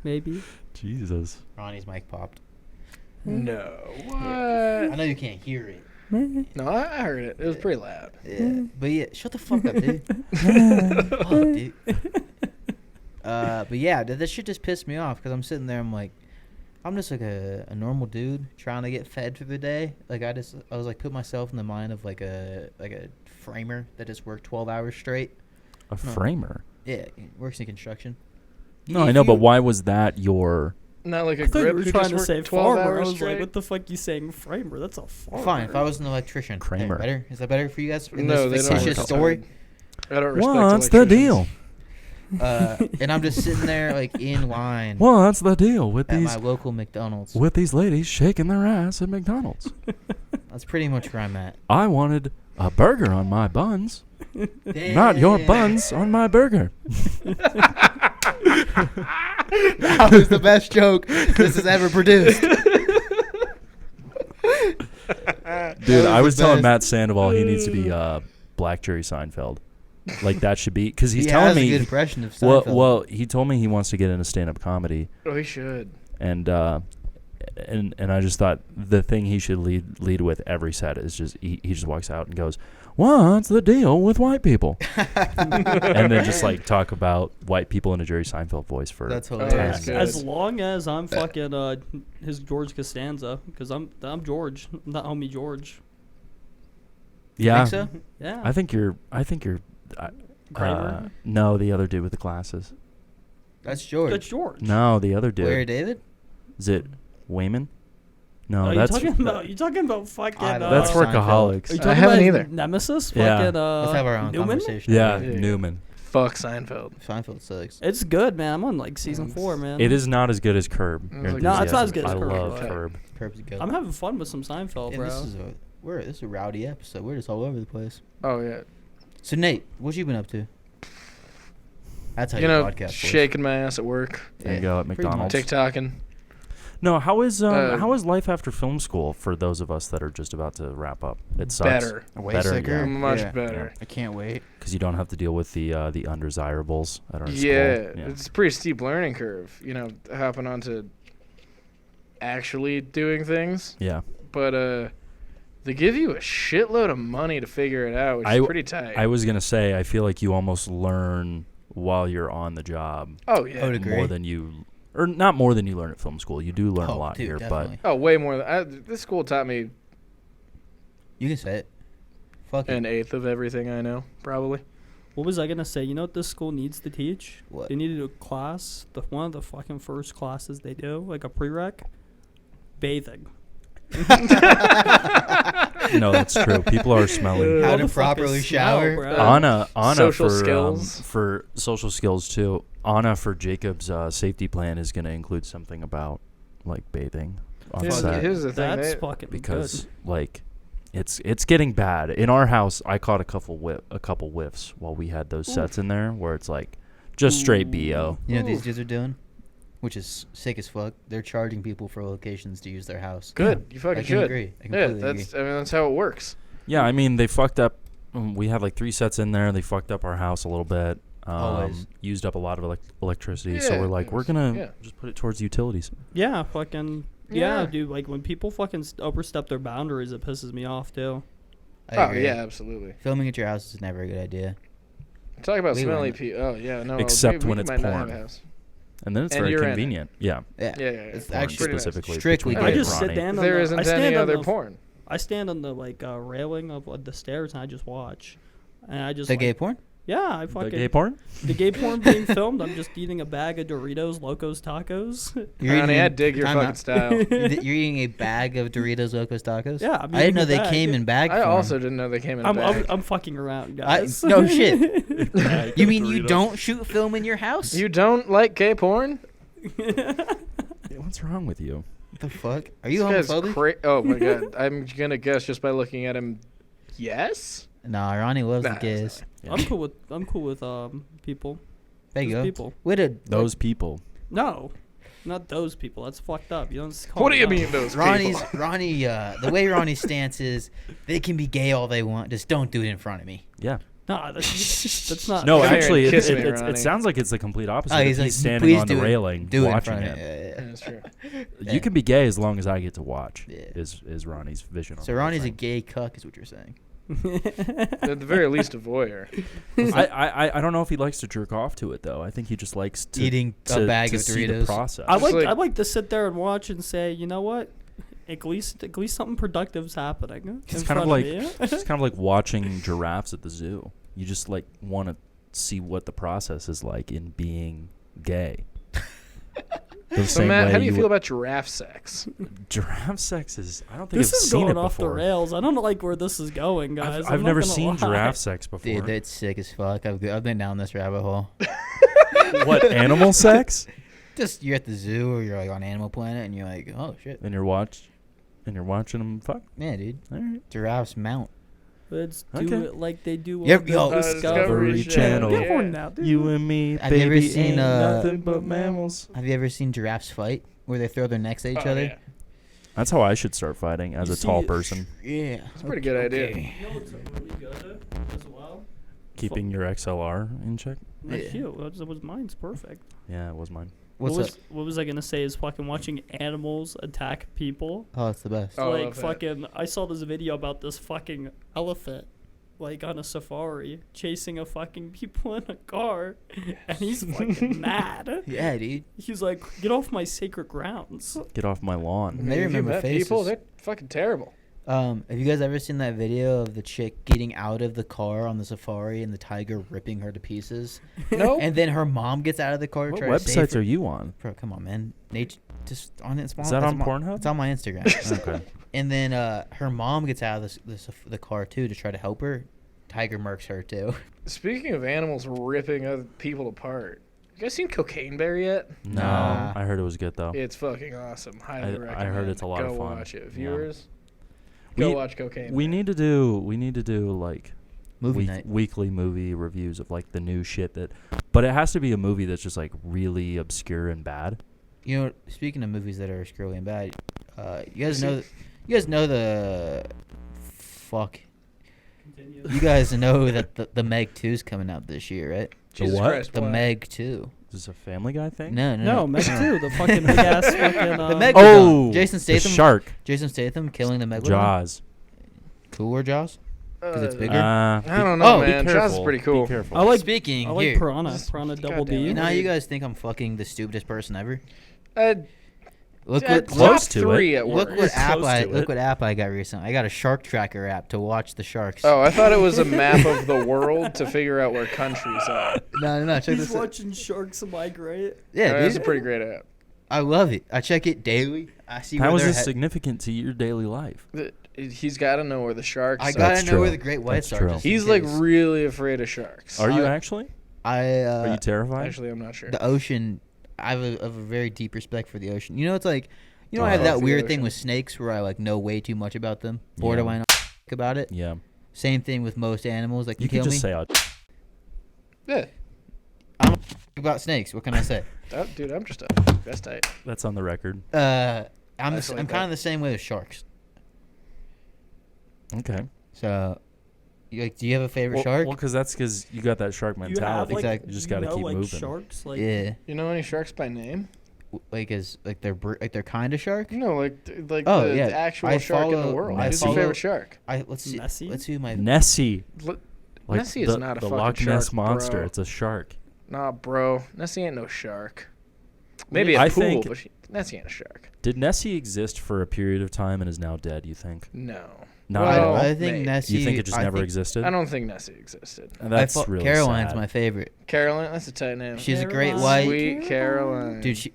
Speaker 2: Maybe.
Speaker 3: Jesus.
Speaker 4: Ronnie's mic popped.
Speaker 1: No. What?
Speaker 4: I know you can't hear it.
Speaker 1: No, I heard it. It was pretty loud.
Speaker 4: Yeah, but yeah, shut the fuck up, dude. Fuck, dude. But yeah, that shit just pissed me off because I'm sitting there. I'm like, I'm just like a normal dude trying to get fed through the day. Like I was like put myself in the mind of like a framer that just worked 12 hours straight.
Speaker 3: A framer?
Speaker 4: Yeah, he works in construction.
Speaker 3: No, I know, but why was that your...
Speaker 1: Not like a
Speaker 2: I thought you
Speaker 1: grip
Speaker 2: were
Speaker 1: who
Speaker 2: trying
Speaker 1: just
Speaker 2: to
Speaker 1: worked
Speaker 2: say
Speaker 1: 12
Speaker 2: farmer. I
Speaker 1: hours
Speaker 2: was
Speaker 1: straight?
Speaker 2: like, what the fuck you saying framer? That's a farmer.
Speaker 4: Fine, if I was an electrician. Hey,
Speaker 3: Kramer.
Speaker 4: better? Is that better for you guys? In
Speaker 1: No, they
Speaker 4: this
Speaker 1: don't.
Speaker 4: fictitious
Speaker 1: work
Speaker 4: story.
Speaker 1: outside. I don't respect
Speaker 3: What's the deal?
Speaker 1: electricians.
Speaker 4: And I'm just sitting there like in line
Speaker 3: What's the deal with
Speaker 4: at
Speaker 3: these
Speaker 4: my local McDonald's.
Speaker 3: ladies shaking their ass at McDonald's?
Speaker 4: That's pretty much where I'm at.
Speaker 3: I wanted a burger on my buns, not your buns on my burger.
Speaker 4: That was the best joke this has ever produced.
Speaker 3: Dude, I was
Speaker 4: the
Speaker 3: telling
Speaker 4: best.
Speaker 3: Matt Sandoval he needs to be Black Jerry Seinfeld. Like that should be because he's
Speaker 4: He
Speaker 3: telling
Speaker 4: has a
Speaker 3: me.
Speaker 4: good impression of Seinfeld.
Speaker 3: Well, he told me he wants to get into stand-up comedy,
Speaker 1: Oh, he should.
Speaker 3: and I just thought the thing he should lead with every set is just he just walks out and goes, "What's the deal with white people?" And then just like talk about white people in a Jerry Seinfeld voice for
Speaker 4: That's
Speaker 1: Oh,
Speaker 4: hilarious.
Speaker 1: that's good.
Speaker 2: As long as I'm fucking his George Costanza, because I'm George, not homie George.
Speaker 3: yeah.
Speaker 4: Think so?
Speaker 2: Yeah.
Speaker 3: I think you're.
Speaker 2: Kramer?
Speaker 3: No, the other dude with the glasses.
Speaker 4: That's George.
Speaker 2: That's George.
Speaker 3: No, the other dude.
Speaker 4: Larry David?
Speaker 3: Is it Wayman? No,
Speaker 2: Oh,
Speaker 3: that's
Speaker 2: you talking about fucking.
Speaker 4: I don't
Speaker 3: that's
Speaker 4: know.
Speaker 3: Workaholics.
Speaker 2: Are you
Speaker 1: I
Speaker 2: talking
Speaker 1: haven't
Speaker 2: about
Speaker 1: either.
Speaker 2: Nemesis?
Speaker 3: Yeah.
Speaker 2: Fucking,
Speaker 4: Let's have our own
Speaker 2: Newman?
Speaker 4: conversation.
Speaker 3: Yeah,
Speaker 1: Yeah.
Speaker 3: Newman.
Speaker 1: Fuck Seinfeld.
Speaker 4: Seinfeld sucks.
Speaker 2: It's good, man. I'm on like season
Speaker 1: It's-
Speaker 2: 4, man.
Speaker 3: It is not as good as Curb.
Speaker 1: No,
Speaker 3: Your
Speaker 1: it's not
Speaker 3: Enthusiasm.
Speaker 2: as good as
Speaker 3: I
Speaker 2: Curb,
Speaker 3: love
Speaker 2: but-
Speaker 3: Curb.
Speaker 4: Curb's good.
Speaker 2: I'm having fun with some Seinfeld,
Speaker 4: And
Speaker 2: bro.
Speaker 4: this is a rowdy episode. We're just all over the place.
Speaker 1: Oh, yeah.
Speaker 4: So Nate, what you been up to? That's how
Speaker 1: You
Speaker 4: your
Speaker 1: know,
Speaker 4: podcast works.
Speaker 1: shaking my ass at work.
Speaker 3: There you go at
Speaker 4: pretty
Speaker 3: McDonald's.
Speaker 4: much.
Speaker 1: TikToking.
Speaker 3: No, how is life after film school for those of us that are just about to wrap up? It sucks.
Speaker 1: Better.
Speaker 4: Way
Speaker 3: Better,
Speaker 4: sicker?
Speaker 3: yeah.
Speaker 1: Much
Speaker 4: Yeah.
Speaker 1: better.
Speaker 4: I can't wait.
Speaker 3: Because you don't have to deal with the undesirables at our
Speaker 1: Yeah,
Speaker 3: school.
Speaker 1: it's a pretty steep learning curve, you know, hopping onto actually doing things.
Speaker 3: Yeah.
Speaker 1: But they give you a shitload of money to figure it out, which
Speaker 3: I-
Speaker 1: is pretty tight.
Speaker 3: I was gonna say I feel like you almost learn while you're on the job
Speaker 1: Oh, yeah.
Speaker 4: I would agree.
Speaker 3: more than you, or not more than you learn at film school. You do learn a
Speaker 4: Oh,
Speaker 3: lot
Speaker 4: dude,
Speaker 3: here,
Speaker 4: definitely.
Speaker 1: Oh, way more than this school taught me
Speaker 4: You can say it. Fuck it.
Speaker 1: an eighth of everything I know, probably.
Speaker 2: What was I gonna say? You know what this school needs to teach?
Speaker 4: What?
Speaker 2: They need to do a class. One of the fucking first classes they do, like a prereq, bathing.
Speaker 3: No, that's true. People are smelly.
Speaker 4: How to
Speaker 2: Motherfuckers
Speaker 4: properly
Speaker 2: smell,
Speaker 4: shower.
Speaker 2: bro.
Speaker 3: Anna
Speaker 1: Social
Speaker 3: for
Speaker 1: skills.
Speaker 3: For social skills too. Anna for Jacob's safety plan is going to include something about like bathing on
Speaker 1: Here's,
Speaker 3: set
Speaker 1: here's the thing.
Speaker 2: That's
Speaker 1: They,
Speaker 2: fucking
Speaker 3: because
Speaker 2: good.
Speaker 3: like it's getting bad. In our house, I caught a couple whiffs while we had those sets in there where it's like just straight BO.
Speaker 4: You know what these
Speaker 1: Oof.
Speaker 4: dudes are doing? Which is sick as fuck. They're charging people for locations to use their house.
Speaker 1: good. You
Speaker 4: I
Speaker 1: fucking
Speaker 4: can
Speaker 1: should.
Speaker 4: agree. I
Speaker 1: Yeah,
Speaker 4: completely
Speaker 1: that's.
Speaker 4: agree.
Speaker 1: I mean, that's how it works.
Speaker 3: Yeah, I mean they fucked up. We had like 3 sets in there. They fucked up our house a little bit.
Speaker 4: Always.
Speaker 3: Used up a lot of electricity. So
Speaker 1: Yeah,
Speaker 3: we're like,
Speaker 1: it
Speaker 3: we're
Speaker 1: was-
Speaker 3: gonna
Speaker 1: yeah.
Speaker 3: just put it towards utilities.
Speaker 2: Yeah, fucking. Yeah,
Speaker 1: Yeah.
Speaker 2: dude. Like when people fucking overstep their boundaries, it pisses me off too.
Speaker 4: I
Speaker 1: Oh
Speaker 4: agree.
Speaker 1: yeah, absolutely.
Speaker 4: Filming at your house is never a good idea.
Speaker 1: Talk about
Speaker 4: We
Speaker 1: smelly
Speaker 4: learned
Speaker 1: people. Oh yeah, no.
Speaker 3: Except
Speaker 1: we
Speaker 3: when it's
Speaker 1: might not have
Speaker 3: porn.
Speaker 1: a house.
Speaker 3: And then it's
Speaker 1: And
Speaker 3: very
Speaker 1: you're in it.
Speaker 3: convenient. Yeah.
Speaker 4: Yeah.
Speaker 1: Yeah,
Speaker 4: It's
Speaker 3: Porn
Speaker 4: actually
Speaker 1: pretty nice.
Speaker 3: specifically.
Speaker 4: strictly
Speaker 3: between
Speaker 2: I
Speaker 3: me
Speaker 4: good.
Speaker 3: and
Speaker 2: just sit
Speaker 3: Ronnie.
Speaker 2: down.
Speaker 1: There
Speaker 2: on
Speaker 1: isn't
Speaker 2: I stand
Speaker 1: any
Speaker 2: on
Speaker 1: other
Speaker 2: the,
Speaker 1: porn.
Speaker 2: I stand on the like railing of the stairs and I just watch. And I just
Speaker 4: The
Speaker 2: like,
Speaker 4: gay porn?
Speaker 2: Yeah, I
Speaker 3: The
Speaker 2: fucking
Speaker 3: gay porn?
Speaker 2: the gay porn being filmed. I'm just eating a bag of Doritos, Locos Tacos.
Speaker 1: Honey, I dig your
Speaker 4: time
Speaker 1: fucking
Speaker 4: out.
Speaker 1: style.
Speaker 4: You're eating a bag of Doritos Locos Tacos?
Speaker 2: Yeah, I'm
Speaker 4: I didn't
Speaker 2: eating
Speaker 4: know
Speaker 2: a
Speaker 4: they
Speaker 2: bag.
Speaker 4: came in bag
Speaker 1: I
Speaker 4: form.
Speaker 1: also didn't know they came in a bag.
Speaker 2: I'm fucking around,
Speaker 4: I,
Speaker 2: guys.
Speaker 4: no shit. You mean you don't shoot film in your house?
Speaker 1: You don't like gay porn?
Speaker 3: What's wrong with you?
Speaker 4: What the fuck? Are you
Speaker 1: This guy's
Speaker 4: homophobic?
Speaker 1: oh my god, I'm gonna guess just by looking at him. Yes.
Speaker 4: Nah, Ronnie loves
Speaker 1: Nah,
Speaker 4: the gays.
Speaker 3: Yeah.
Speaker 2: I'm cool with people.
Speaker 4: There you
Speaker 2: Just
Speaker 4: go.
Speaker 2: people.
Speaker 4: Way to
Speaker 3: Those people.
Speaker 2: No, not those people. That's fucked up. You don't. Call
Speaker 1: What do
Speaker 2: them
Speaker 1: you
Speaker 2: out.
Speaker 1: mean those
Speaker 4: Ronnie's
Speaker 1: people?
Speaker 4: Ronnie. The way Ronnie's stance is, they can be gay all they want. Just don't do it in front of me.
Speaker 3: Yeah.
Speaker 2: Nah, that's not.
Speaker 3: No,
Speaker 1: Come here
Speaker 3: actually,
Speaker 1: and
Speaker 3: it,
Speaker 1: kiss me,
Speaker 3: it, it's-
Speaker 1: Ronnie.
Speaker 3: it sounds like it's the complete opposite.
Speaker 4: Oh,
Speaker 3: If
Speaker 4: he's like,
Speaker 3: standing
Speaker 4: please
Speaker 3: on the
Speaker 4: do it.
Speaker 3: railing
Speaker 4: Do it in
Speaker 3: watching
Speaker 4: front of
Speaker 3: him.
Speaker 4: me.
Speaker 1: Yeah, that's true.
Speaker 3: You can be gay as long as I get to watch.
Speaker 4: Yeah.
Speaker 3: Is Ronnie's vision?
Speaker 4: So
Speaker 3: on the whole
Speaker 4: Ronnie's a
Speaker 3: thing.
Speaker 4: gay cuck, is what you're saying.
Speaker 1: At the very least, a voyeur.
Speaker 3: I don't know if he likes to jerk off to it though. I think he just likes to
Speaker 4: Eating
Speaker 3: to,
Speaker 4: a bag
Speaker 3: to
Speaker 4: of
Speaker 3: see the
Speaker 4: Doritos.
Speaker 3: process.
Speaker 2: I like
Speaker 1: like-
Speaker 2: I like to sit there and watch and say, you know what? At least something productive's happening.
Speaker 3: It's
Speaker 2: in
Speaker 3: kind of
Speaker 2: front
Speaker 3: like
Speaker 2: me.
Speaker 3: it's kind of like watching giraffes at the zoo. You just like want to see what the process is like in being gay. The
Speaker 1: So
Speaker 3: same
Speaker 1: Matt,
Speaker 3: way
Speaker 1: how do you
Speaker 3: would-
Speaker 1: feel about giraffe sex?
Speaker 3: giraffe sex? Is I don't think
Speaker 2: This
Speaker 3: I've
Speaker 2: is
Speaker 3: seen
Speaker 2: going
Speaker 3: it
Speaker 2: off the
Speaker 3: before.
Speaker 2: rails. I don't like where this is going, guys.
Speaker 3: I've
Speaker 2: I'm not
Speaker 3: never
Speaker 2: gonna
Speaker 3: seen
Speaker 2: lie.
Speaker 3: giraffe sex before.
Speaker 4: Dude, that's sick as fuck. I've been down this rabbit hole.
Speaker 3: What, animal sex?
Speaker 4: Just you're at the zoo or you're like on Animal Planet and you're like, oh shit,
Speaker 3: And you're watching them fuck.
Speaker 4: yeah, dude.
Speaker 3: All right.
Speaker 4: Giraffes mount.
Speaker 2: Let's do
Speaker 3: Okay.
Speaker 2: it like they do
Speaker 4: Yep,
Speaker 2: on
Speaker 4: yo.
Speaker 2: the
Speaker 3: Discovery
Speaker 2: Discovery
Speaker 3: Channel.
Speaker 2: Get one now, dude.
Speaker 3: You and me,
Speaker 4: Have you ever
Speaker 3: baby,
Speaker 4: seen,
Speaker 3: ain't
Speaker 4: uh,
Speaker 3: nothing but mammals.
Speaker 4: Have you ever seen giraffes fight where they throw their necks at each
Speaker 1: Oh,
Speaker 4: other?
Speaker 1: yeah.
Speaker 3: That's how I should start fighting as
Speaker 2: You
Speaker 3: a tall
Speaker 2: see-
Speaker 3: person.
Speaker 4: Yeah,
Speaker 1: It's a pretty good idea.
Speaker 2: You know what's really good as well?
Speaker 3: Keeping your XLR in check.
Speaker 2: Not
Speaker 4: Yeah.
Speaker 2: you. That was mine's perfect.
Speaker 3: Yeah, it was mine.
Speaker 4: What's
Speaker 2: what
Speaker 4: up?
Speaker 2: was, What was I gonna say? Is fucking watching animals attack people.
Speaker 4: Oh, it's the best.
Speaker 1: Oh, I
Speaker 2: like
Speaker 1: love that.
Speaker 2: fucking, I saw this video about this fucking elephant, like on a safari, chasing a fucking people in a car, and he's fucking mad.
Speaker 4: Yeah, dude.
Speaker 2: He's like, "Get off my sacred grounds."
Speaker 3: Get off my lawn.
Speaker 4: They
Speaker 1: Have you
Speaker 4: remember
Speaker 1: met people?
Speaker 4: faces.
Speaker 1: They're fucking terrible.
Speaker 4: Have you guys ever seen that video of the chick getting out of the car on the safari and the tiger ripping her to pieces?
Speaker 1: No.
Speaker 4: And then her mom gets out of the car to
Speaker 3: What
Speaker 4: try to save
Speaker 3: websites
Speaker 4: her.
Speaker 3: are you on?
Speaker 4: Bro, come on, man. Nature, just on it.
Speaker 3: Is that on Pornhub?
Speaker 4: It's on my Instagram.
Speaker 3: Okay.
Speaker 4: And then her mom gets out of the car too to try to help her. Tiger murks her too.
Speaker 1: Speaking of animals ripping other people apart, you guys seen Cocaine Bear yet?
Speaker 3: No,
Speaker 4: Nah.
Speaker 3: I heard it was good though.
Speaker 1: It's fucking awesome. Highly
Speaker 3: I
Speaker 1: recommend.
Speaker 3: heard it's a lot
Speaker 1: Go
Speaker 3: of fun.
Speaker 1: watch it,
Speaker 3: Yeah.
Speaker 1: viewers. Go
Speaker 3: We-
Speaker 1: watch Cocaine.
Speaker 3: We
Speaker 1: Bear.
Speaker 3: need to do like
Speaker 4: Movie night.
Speaker 3: weekly movie reviews of like the new shit but it has to be a movie that's just like really obscure and bad.
Speaker 4: You know, speaking of movies that are screwy and bad, you guys know the fuck. You guys know that the Meg 2 is coming out this year, right?
Speaker 1: Jesus
Speaker 3: what?
Speaker 1: Christ,
Speaker 4: The
Speaker 1: why?
Speaker 4: Meg 2.
Speaker 3: Is this a Family Guy thing?
Speaker 2: No, Meg too. The fucking big ass fucking.
Speaker 4: The Meg-
Speaker 3: Oh,
Speaker 4: Jason
Speaker 3: the
Speaker 4: Statham.
Speaker 3: shark.
Speaker 4: Jason Statham killing the Megalodon.
Speaker 3: Jaws.
Speaker 4: Cooler Jaws? 'Cause it's bigger?
Speaker 1: I don't know,
Speaker 4: Oh, be
Speaker 1: man. Jaws is pretty cool.
Speaker 3: Be careful.
Speaker 2: I like.
Speaker 4: Speaking
Speaker 2: I like
Speaker 4: here.
Speaker 2: Piranha. Piranha Double
Speaker 1: Goddamn
Speaker 2: D.
Speaker 1: it.
Speaker 4: You know how you guys think I'm fucking the stupidest person ever? Look
Speaker 1: At
Speaker 4: what
Speaker 3: close
Speaker 1: top
Speaker 3: to
Speaker 1: three
Speaker 3: it.
Speaker 1: at
Speaker 4: look
Speaker 1: work.
Speaker 4: what app
Speaker 3: Close
Speaker 4: I
Speaker 3: to
Speaker 4: look
Speaker 3: it.
Speaker 4: what app I got recently. I got a shark tracker app to watch the sharks.
Speaker 1: Oh, I thought it was a map of the world to figure out where countries are.
Speaker 4: no, check
Speaker 2: He's
Speaker 4: this out.
Speaker 2: watching sharks migrate.
Speaker 4: Yeah,
Speaker 1: That's a
Speaker 4: dude.
Speaker 1: pretty great app.
Speaker 4: I love it. I check it daily. I see
Speaker 3: How
Speaker 4: where
Speaker 3: is
Speaker 4: they're
Speaker 3: this
Speaker 4: head-
Speaker 3: significant to your daily life?
Speaker 1: He's got to know where the sharks
Speaker 4: I
Speaker 1: are.
Speaker 4: gotta
Speaker 3: That's
Speaker 4: know
Speaker 3: true.
Speaker 4: where the great whites
Speaker 3: That's
Speaker 4: are.
Speaker 3: true.
Speaker 4: just in
Speaker 1: He's like
Speaker 4: case.
Speaker 1: really afraid of sharks.
Speaker 3: Are you
Speaker 4: I-
Speaker 3: actually?
Speaker 4: Are
Speaker 3: Are you terrified?
Speaker 1: Actually, I'm not sure.
Speaker 4: the ocean. I have a very deep respect for the ocean. You know, it's like, you know,
Speaker 3: Oh,
Speaker 4: I have
Speaker 3: I
Speaker 4: that
Speaker 1: love the
Speaker 4: weird thing
Speaker 1: ocean.
Speaker 4: with snakes where I like know way too much about them.
Speaker 3: Yeah.
Speaker 4: Borderline about it.
Speaker 3: Yeah.
Speaker 4: Same thing with most animals. Like
Speaker 3: You
Speaker 4: kill
Speaker 3: could
Speaker 4: me.
Speaker 3: just say,
Speaker 1: Yeah.
Speaker 4: About snakes. What can I say?
Speaker 1: Oh, dude, I'm just a. That's tight.
Speaker 3: that's on the record.
Speaker 1: I
Speaker 4: I'm
Speaker 1: feel like
Speaker 4: kind
Speaker 1: that.
Speaker 4: of the same way with sharks.
Speaker 3: Okay.
Speaker 4: So, do you have a favorite shark?
Speaker 3: Well, because you got that shark
Speaker 2: You have
Speaker 3: mentality.
Speaker 2: like
Speaker 4: Exactly.
Speaker 3: You just gotta keep
Speaker 2: like
Speaker 3: moving.
Speaker 2: sharks. Like
Speaker 4: Yeah,
Speaker 1: You know any sharks by name?
Speaker 4: like they're kind of shark.
Speaker 1: No, like
Speaker 4: Oh,
Speaker 1: the
Speaker 4: yeah.
Speaker 1: actual
Speaker 4: I
Speaker 1: shark in the
Speaker 4: follow-
Speaker 1: world.
Speaker 3: I
Speaker 1: Who's your
Speaker 3: follow-
Speaker 1: favorite shark?
Speaker 4: Let's see.
Speaker 2: Nessie?
Speaker 4: Let's see who my
Speaker 3: Nessie.
Speaker 1: L-
Speaker 3: Like
Speaker 1: Nessie is not a
Speaker 3: the
Speaker 1: fucking
Speaker 3: Loch Ness
Speaker 1: shark,
Speaker 3: monster.
Speaker 1: bro.
Speaker 3: It's a shark.
Speaker 1: Nah, bro. Nessie ain't no shark. Maybe a
Speaker 3: I
Speaker 1: pool,
Speaker 3: think-
Speaker 1: but Nessie ain't a shark.
Speaker 3: Did Nessie exist for a period of time and is now dead, you think?
Speaker 1: No.
Speaker 3: Not
Speaker 1: Well,
Speaker 3: at all?
Speaker 4: I think
Speaker 1: maybe.
Speaker 4: Nessie.
Speaker 3: You think it just
Speaker 4: I
Speaker 3: never
Speaker 4: think-
Speaker 3: existed?
Speaker 1: I don't think Nessie existed.
Speaker 3: And that's really
Speaker 4: Caroline's
Speaker 3: sad.
Speaker 4: my favorite.
Speaker 1: Caroline, that's a tight name.
Speaker 4: She's a great
Speaker 2: Caroline.
Speaker 4: white.
Speaker 1: Sweet Caroline.
Speaker 4: Dude,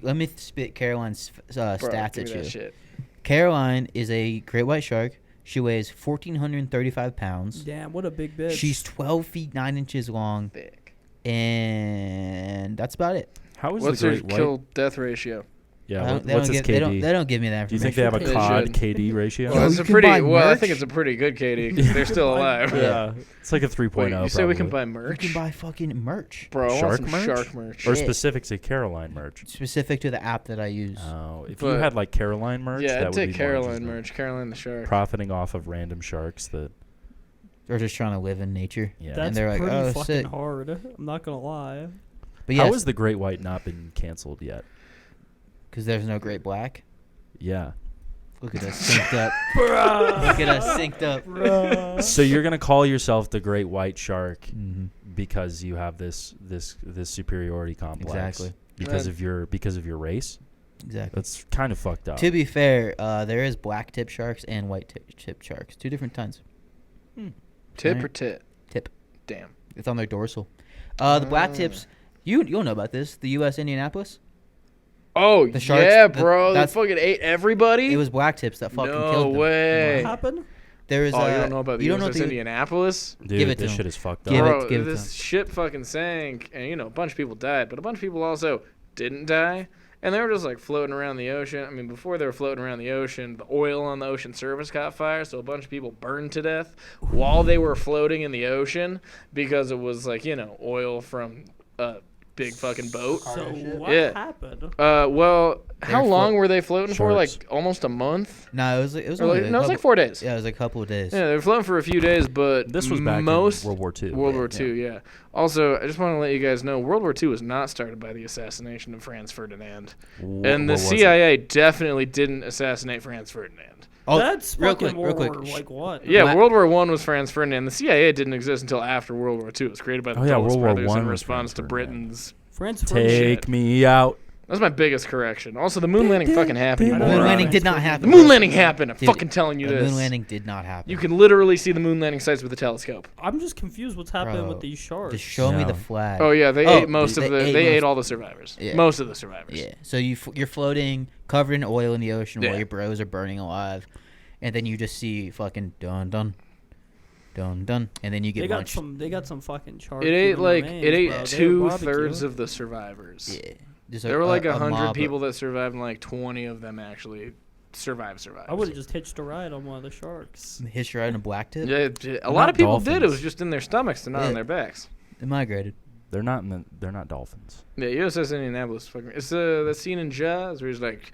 Speaker 4: let me spit Caroline's
Speaker 1: Bro,
Speaker 4: stats
Speaker 1: give
Speaker 4: at
Speaker 1: me
Speaker 4: you.
Speaker 1: that shit.
Speaker 4: Caroline is a great white shark. She weighs 1,435 pounds.
Speaker 2: damn, what a big bitch.
Speaker 4: She's 12 feet 9 inches long,
Speaker 1: Big.
Speaker 4: and that's about it.
Speaker 3: How is
Speaker 1: What's
Speaker 3: the
Speaker 1: her
Speaker 3: great white?
Speaker 1: kill-death ratio?
Speaker 3: Yeah,
Speaker 4: I don't- they
Speaker 3: what's
Speaker 4: don't
Speaker 3: its
Speaker 4: give,
Speaker 3: KD?
Speaker 4: they don't give me that
Speaker 3: Do you
Speaker 4: information.
Speaker 3: think they have a
Speaker 1: They
Speaker 3: COD
Speaker 1: should.
Speaker 3: KD ratio?
Speaker 1: Well,
Speaker 4: Yo,
Speaker 1: it's
Speaker 4: you
Speaker 1: a
Speaker 4: can
Speaker 1: pretty.
Speaker 4: buy
Speaker 1: Well, I
Speaker 4: merch?
Speaker 1: think it's a pretty good KD. 'Cause they're still alive.
Speaker 3: Yeah. It's like a 3.0
Speaker 1: Wait, you say we can
Speaker 3: probably.
Speaker 1: buy
Speaker 4: You
Speaker 1: merch?
Speaker 4: can buy fucking merch
Speaker 1: Bro, I want
Speaker 3: Shark
Speaker 1: some
Speaker 3: merch?
Speaker 1: shark merch.
Speaker 3: Or
Speaker 4: Yeah.
Speaker 3: specific to Caroline merch.
Speaker 4: specific to the app that I use.
Speaker 3: Oh, if
Speaker 1: But-
Speaker 3: you had like Caroline merch,
Speaker 1: Yeah,
Speaker 3: that
Speaker 1: I'd
Speaker 3: would
Speaker 1: take
Speaker 3: be more
Speaker 1: Caroline
Speaker 3: interesting.
Speaker 1: merch. Caroline the shark.
Speaker 3: Profiting off of random sharks that,
Speaker 4: They're just trying to live in nature.
Speaker 3: yeah.
Speaker 2: That's
Speaker 4: and they're like,
Speaker 2: pretty
Speaker 4: "Oh,
Speaker 2: fucking
Speaker 4: sick."
Speaker 2: hard. I'm not gonna lie.
Speaker 4: But
Speaker 3: How
Speaker 4: yes,
Speaker 3: has the great white not been canceled yet?
Speaker 4: because there's no great black.
Speaker 3: Yeah.
Speaker 4: Look at us synced up.
Speaker 2: Bruh.
Speaker 4: Look at us synced up.
Speaker 2: Bruh.
Speaker 3: So you're gonna call yourself the great white shark
Speaker 4: Mm-hmm.
Speaker 3: because you have this superiority complex.
Speaker 4: Exactly.
Speaker 3: Because of your race.
Speaker 4: Exactly.
Speaker 3: That's kind of fucked up.
Speaker 4: To be fair, there is black tip sharks and white tip sharks. 2 different kinds.
Speaker 1: Tip
Speaker 4: Right.
Speaker 1: or tit?
Speaker 4: Tip.
Speaker 1: Damn.
Speaker 4: It's on their dorsal. The black tips. You'll know about this. The U.S. Indianapolis.
Speaker 1: Oh,
Speaker 4: The sharks-
Speaker 1: yeah,
Speaker 4: the-
Speaker 1: bro. They
Speaker 4: that's-
Speaker 1: fucking ate everybody?
Speaker 4: It was black tips that fucking
Speaker 1: no
Speaker 4: killed them.
Speaker 1: way.
Speaker 2: What happened?
Speaker 4: There is.
Speaker 1: Oh, you don't know about the
Speaker 4: you don't know
Speaker 1: USS
Speaker 4: the-
Speaker 1: Indianapolis?
Speaker 3: Dude,
Speaker 4: Give it to
Speaker 3: this
Speaker 4: him.
Speaker 3: shit is fucked
Speaker 4: Give
Speaker 3: up.
Speaker 4: it-
Speaker 1: Bro,
Speaker 4: to
Speaker 1: this
Speaker 4: them.
Speaker 1: ship fucking sank, and, a bunch of people died, but a bunch of people also didn't die. And they were just, like, floating around the ocean. I mean, before they were floating around the ocean, the oil on the ocean surface caught fire, so a bunch of people burned to death while they were floating in the ocean because it was, like, oil from a big fucking boat.
Speaker 2: So what
Speaker 1: Yeah.
Speaker 2: happened?
Speaker 1: Well, how
Speaker 4: They're
Speaker 1: long were they floating for?
Speaker 3: Shorts.
Speaker 1: Like, almost a month?
Speaker 4: No, it was
Speaker 1: Or
Speaker 4: only
Speaker 1: like,
Speaker 4: a
Speaker 1: no, it was like
Speaker 4: couple-
Speaker 1: 4 days.
Speaker 4: Yeah, it was like a couple of days.
Speaker 1: Yeah, they were floating for a few days, but
Speaker 3: This was back
Speaker 1: most
Speaker 3: in World War II.
Speaker 1: World
Speaker 4: Yeah,
Speaker 1: War II, yeah. Also, I just want to let you guys know, World War II was not started by the assassination of Franz Ferdinand. And the
Speaker 3: What was it?
Speaker 1: CIA definitely didn't assassinate Franz Ferdinand.
Speaker 4: Oh,
Speaker 2: That's
Speaker 4: real
Speaker 2: fucking
Speaker 4: quick, real
Speaker 2: World
Speaker 4: quick.
Speaker 2: War, like what?
Speaker 1: Yeah,
Speaker 4: Black-
Speaker 1: World War I was Franz Ferdinand. The CIA didn't exist until after World War II. It was created by the
Speaker 3: Oh, yeah,
Speaker 1: Dulles
Speaker 3: World War
Speaker 1: brothers
Speaker 3: I
Speaker 1: in
Speaker 3: was
Speaker 1: response
Speaker 3: Franz
Speaker 1: to
Speaker 3: Ferdinand.
Speaker 1: Britain's...
Speaker 2: France Ferdinand.
Speaker 3: Take me out.
Speaker 1: That's my biggest correction. Also, the moon landing fucking happened.
Speaker 2: I
Speaker 1: You
Speaker 2: know,
Speaker 4: The moon
Speaker 1: moron.
Speaker 4: landing
Speaker 2: right.
Speaker 4: did not
Speaker 1: The
Speaker 4: happen.
Speaker 1: moon landing happened. I'm
Speaker 4: Dude,
Speaker 1: fucking telling you
Speaker 4: The
Speaker 1: this.
Speaker 4: moon landing did not happen.
Speaker 1: You can literally see the moon landing sites with a telescope.
Speaker 2: I'm just confused what's happening
Speaker 4: Bro,
Speaker 2: with these sharks.
Speaker 4: Just show me
Speaker 3: No.
Speaker 4: the flag.
Speaker 1: Oh yeah, they
Speaker 4: Oh,
Speaker 1: ate most
Speaker 4: they
Speaker 1: of the.
Speaker 4: ate
Speaker 1: They ate
Speaker 4: most-
Speaker 1: all the survivors.
Speaker 4: Yeah.
Speaker 1: Most of the survivors.
Speaker 4: Yeah. So you're floating, covered in oil in the ocean
Speaker 1: Yeah.
Speaker 4: while your bros are burning alive, and then you just see fucking dun dun, dun dun, and then you get
Speaker 2: They got
Speaker 4: lunched.
Speaker 2: some fucking shark.
Speaker 1: It ate
Speaker 2: human
Speaker 1: like
Speaker 2: remains,
Speaker 1: it ate
Speaker 2: bro. They were
Speaker 1: 2/3
Speaker 2: barbecue.
Speaker 1: of the survivors.
Speaker 4: Yeah. Just
Speaker 1: There were like
Speaker 4: a
Speaker 1: 100
Speaker 4: mob of-
Speaker 1: people that survived, and like 20 of them actually survived.
Speaker 2: I would have just hitched a ride on one of the sharks.
Speaker 4: Hitched a ride on a black tip.
Speaker 1: Yeah, a
Speaker 3: Not
Speaker 1: lot of people did. It
Speaker 3: dolphins.
Speaker 1: was just in their stomachs and not on
Speaker 4: Yeah.
Speaker 1: their backs.
Speaker 4: It migrated.
Speaker 3: They're not dolphins.
Speaker 1: Yeah, USS Indianapolis. Fucking, it's that scene in Jaws where he's like,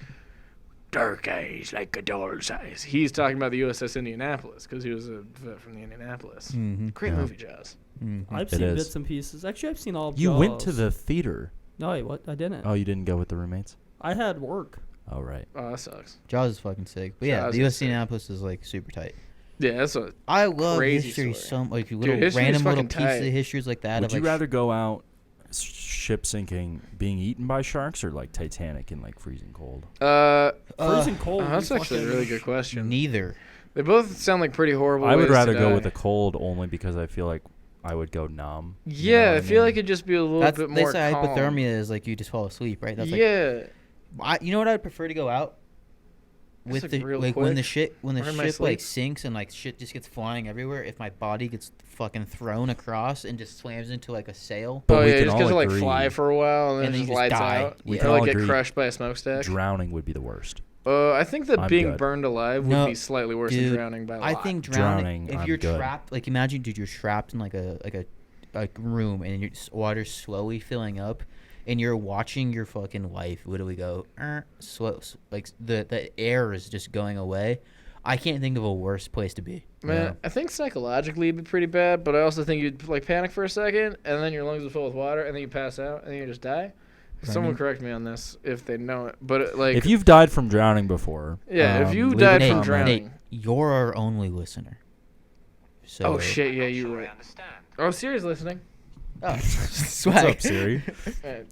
Speaker 1: "Dark eyes like a doll's eyes." He's talking about the USS Indianapolis because he was a vet from the Indianapolis.
Speaker 4: Mm-hmm.
Speaker 1: Great
Speaker 3: Yeah.
Speaker 1: movie, Jaws.
Speaker 4: Mm-hmm.
Speaker 2: I've
Speaker 3: It
Speaker 2: seen
Speaker 3: is.
Speaker 2: bits and pieces. Actually, I've seen all of
Speaker 3: You went to
Speaker 2: Jaws.
Speaker 3: the theater.
Speaker 2: No, wait, what? I didn't.
Speaker 3: Oh, you didn't go with the roommates?
Speaker 2: I had work.
Speaker 3: Oh, right.
Speaker 1: Oh, that sucks.
Speaker 4: Jaws is fucking sick. But yeah,
Speaker 1: Jaws
Speaker 4: the
Speaker 1: is
Speaker 4: U.S.
Speaker 1: sick.
Speaker 4: Indianapolis is like super tight.
Speaker 1: Yeah, that's a.
Speaker 4: I love
Speaker 1: Crazy
Speaker 4: history
Speaker 1: story.
Speaker 4: so like little
Speaker 1: history is
Speaker 4: random little
Speaker 1: fucking
Speaker 4: pieces
Speaker 1: tight.
Speaker 4: of histories like that.
Speaker 3: Would
Speaker 4: of,
Speaker 3: you
Speaker 4: like,
Speaker 3: rather go out ship sinking, being eaten by sharks, or like Titanic in like freezing cold?
Speaker 2: Freezing cold.
Speaker 1: That's
Speaker 2: you
Speaker 1: actually a
Speaker 2: fucking-
Speaker 1: really good question.
Speaker 4: neither.
Speaker 1: They both sound like pretty horrible.
Speaker 3: I would
Speaker 1: ways to
Speaker 3: rather go
Speaker 1: die.
Speaker 3: with the cold only because I feel like I would go numb. You
Speaker 1: Yeah,
Speaker 3: know what
Speaker 1: I feel
Speaker 3: mean?
Speaker 1: like it'd just be a little
Speaker 4: That's
Speaker 1: bit
Speaker 4: they
Speaker 1: more
Speaker 4: say
Speaker 1: calm.
Speaker 4: hypothermia is like you just fall asleep, right? That's
Speaker 1: Yeah.
Speaker 4: like you know what I'd prefer to go out with
Speaker 1: Just,
Speaker 4: the
Speaker 1: like, real
Speaker 4: like when the
Speaker 1: quick,
Speaker 4: when the
Speaker 1: or in my
Speaker 4: ship like
Speaker 1: sleep.
Speaker 4: sinks and like shit just gets flying everywhere. If my body gets fucking thrown across and just slams into like a sail,
Speaker 3: But
Speaker 1: Oh
Speaker 3: we
Speaker 1: yeah,
Speaker 3: can
Speaker 1: just
Speaker 3: all
Speaker 1: get to like
Speaker 3: agree
Speaker 1: fly for a while and then
Speaker 4: And
Speaker 1: it
Speaker 4: then
Speaker 1: just
Speaker 4: you just
Speaker 1: lights
Speaker 4: die.
Speaker 1: out.
Speaker 4: We
Speaker 1: Or
Speaker 4: can
Speaker 1: like
Speaker 3: all
Speaker 1: get
Speaker 3: agree
Speaker 1: crushed by a smokestack.
Speaker 3: drowning would be the worst.
Speaker 1: I think that
Speaker 3: I'm
Speaker 1: being
Speaker 3: good.
Speaker 1: burned alive would
Speaker 4: No,
Speaker 1: be slightly worse
Speaker 4: dude,
Speaker 1: than drowning by a
Speaker 4: I
Speaker 1: lot.
Speaker 4: think
Speaker 3: Drowning,
Speaker 4: if
Speaker 3: I'm
Speaker 4: you're
Speaker 3: good.
Speaker 4: trapped, like imagine, dude, you're trapped in like a room and your water's slowly filling up, and you're watching your fucking life literally go slow, like the air is just going away. I can't think of a worse place to be.
Speaker 1: Man,
Speaker 3: Yeah.
Speaker 1: I think psychologically it'd be pretty bad, but I also think you'd like panic for a second, and then your lungs would fill with water, and then you pass out, and then you just die. Someone correct me on this if they know it, but like,
Speaker 3: If you've died from drowning before,
Speaker 1: yeah, if you
Speaker 3: leave
Speaker 1: died
Speaker 3: a
Speaker 1: from
Speaker 3: comment.
Speaker 1: drowning,
Speaker 4: Nate, you're our only listener. So
Speaker 1: oh shit, yeah, you're right. Oh, Siri's listening.
Speaker 4: Oh,
Speaker 3: What's
Speaker 4: swag.
Speaker 3: up, Siri?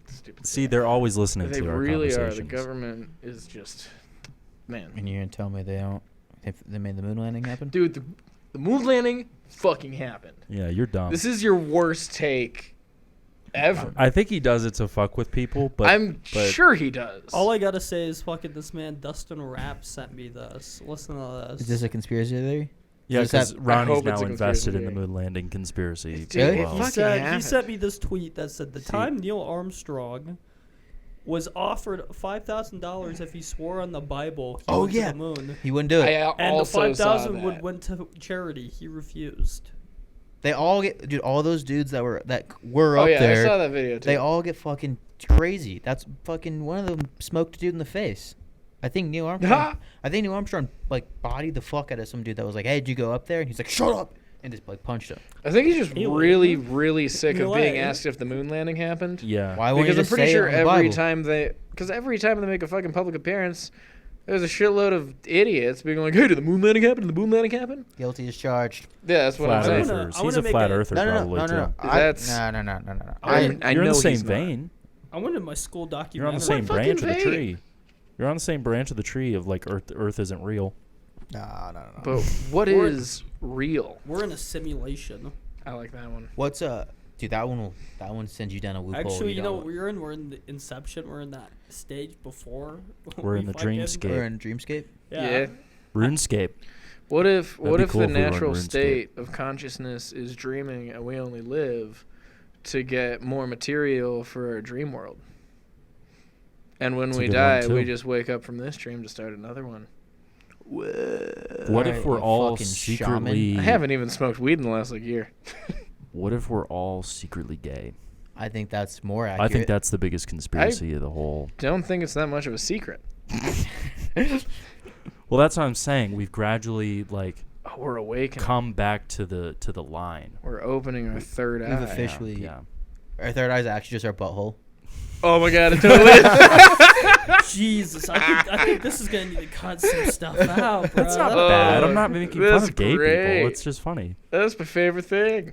Speaker 1: Stupid.
Speaker 3: See, they're always listening
Speaker 1: They
Speaker 3: to our
Speaker 1: really are. The
Speaker 3: conversations.
Speaker 1: government is just, man,
Speaker 4: And you're gonna tell me they don't? If they made the moon landing happen?
Speaker 1: dude, the moon landing fucking happened.
Speaker 3: Yeah, you're dumb.
Speaker 1: This is your worst take ever.
Speaker 3: I think he does it to fuck with people, but
Speaker 1: I'm sure he does.
Speaker 2: All I gotta say is fucking this man Dustin Rapp sent me this. Listen to this.
Speaker 4: Is this a conspiracy theory?
Speaker 3: yeah,
Speaker 4: Does that-
Speaker 3: because
Speaker 1: I
Speaker 3: Ronnie's
Speaker 1: hope it's
Speaker 3: now
Speaker 1: a
Speaker 3: invested in the
Speaker 1: conspiracy
Speaker 3: moon landing conspiracy.
Speaker 1: Dude,
Speaker 3: as
Speaker 1: it
Speaker 3: well.
Speaker 2: he
Speaker 1: fucking
Speaker 2: said
Speaker 1: happened.
Speaker 2: he sent me this tweet that said the
Speaker 3: See.
Speaker 2: time Neil Armstrong was offered $5,000 if he swore on the Bible he
Speaker 4: Oh,
Speaker 2: went
Speaker 4: yeah.
Speaker 2: to the moon.
Speaker 4: He wouldn't do it.
Speaker 1: I
Speaker 2: And the
Speaker 1: also saw
Speaker 2: 5,000
Speaker 1: that.
Speaker 2: would went to charity. He refused.
Speaker 4: They all get, dude. All those dudes that were
Speaker 1: Oh
Speaker 4: up
Speaker 1: yeah,
Speaker 4: there,
Speaker 1: I saw that video too.
Speaker 4: they all get fucking crazy. That's fucking one of them smoked a dude in the face. I think Neil Armstrong. I think Neil Armstrong like bodied the fuck out of some dude that was like, "Hey, did you go up there?" And he's like, "Shut up!" and just like punched him.
Speaker 1: I think he's just
Speaker 2: He
Speaker 1: really,
Speaker 2: wouldn't.
Speaker 1: really sick of
Speaker 2: No
Speaker 1: being
Speaker 2: way.
Speaker 1: asked if the moon landing happened.
Speaker 3: Yeah.
Speaker 4: Why won't
Speaker 1: Because
Speaker 4: you
Speaker 1: I'm
Speaker 4: just
Speaker 1: pretty
Speaker 4: say
Speaker 1: sure
Speaker 4: it on the
Speaker 1: every
Speaker 4: Bible?
Speaker 1: time they, because every time they make a fucking public appearance, There's a shitload of idiots being like, "Hey, did the moon landing happen? Did the moon landing happen?"
Speaker 4: Guilty as charged.
Speaker 1: Yeah, that's what I'm
Speaker 3: Flat
Speaker 1: saying.
Speaker 2: wanna-
Speaker 3: earthers.
Speaker 2: I
Speaker 3: He's
Speaker 2: wanna
Speaker 3: a
Speaker 2: make
Speaker 3: flat
Speaker 2: a-
Speaker 3: earther
Speaker 4: No.
Speaker 3: probably too.
Speaker 1: That's-
Speaker 4: No.
Speaker 1: I
Speaker 3: You're
Speaker 1: know
Speaker 3: in the same
Speaker 1: he's not.
Speaker 3: vein.
Speaker 2: I wanted my school
Speaker 3: You're
Speaker 2: documentary.
Speaker 3: on the same
Speaker 1: What
Speaker 3: branch of the
Speaker 1: fucking
Speaker 3: tree. You're on the same branch of the tree of like Earth isn't real.
Speaker 4: No.
Speaker 1: But what
Speaker 2: We're-
Speaker 1: is real?
Speaker 2: We're in a simulation.
Speaker 1: I like that one.
Speaker 4: What's dude? That one sends you down a loophole.
Speaker 2: Actually, you know
Speaker 4: don't
Speaker 2: what
Speaker 4: want.
Speaker 2: we're in? We're in the Inception. We're in that stage before.
Speaker 3: We're in
Speaker 2: we
Speaker 3: the
Speaker 2: fucking-
Speaker 3: dreamscape.
Speaker 4: We're in Dreamscape.
Speaker 1: Yeah.
Speaker 3: RuneScape.
Speaker 1: What if
Speaker 3: That'd be
Speaker 1: the
Speaker 3: cool if we were in
Speaker 1: natural
Speaker 3: RuneScape.
Speaker 1: state of consciousness is dreaming and we only live to get more material for our dream world? And when
Speaker 3: That's a
Speaker 1: we
Speaker 3: good
Speaker 1: die,
Speaker 3: one, too.
Speaker 1: we just wake up from this dream to start another one.
Speaker 3: What
Speaker 4: Alright,
Speaker 3: if we're
Speaker 4: you
Speaker 3: all
Speaker 4: fucking
Speaker 3: secretly?
Speaker 1: I haven't even smoked weed in the last year.
Speaker 3: What if we're all secretly gay?
Speaker 4: I think that's more accurate.
Speaker 3: I think that's the biggest conspiracy of the whole.
Speaker 1: Don't think it's that much of a secret.
Speaker 3: Well, that's what I'm saying. We've gradually like
Speaker 1: Oh, we're awakening.
Speaker 3: come back to the line.
Speaker 1: We're opening our third
Speaker 4: We've
Speaker 1: eye.
Speaker 4: officially-
Speaker 3: Yeah.
Speaker 4: Our third eye's actually just our butthole.
Speaker 1: Oh my god, it totally is.
Speaker 2: Jesus, I think this is gonna need to cut some stuff out, bro.
Speaker 3: That's not
Speaker 1: Oh,
Speaker 3: bad. I'm not making fun
Speaker 1: that's
Speaker 3: of gay
Speaker 1: great.
Speaker 3: people. It's just funny.
Speaker 1: That's my favorite thing.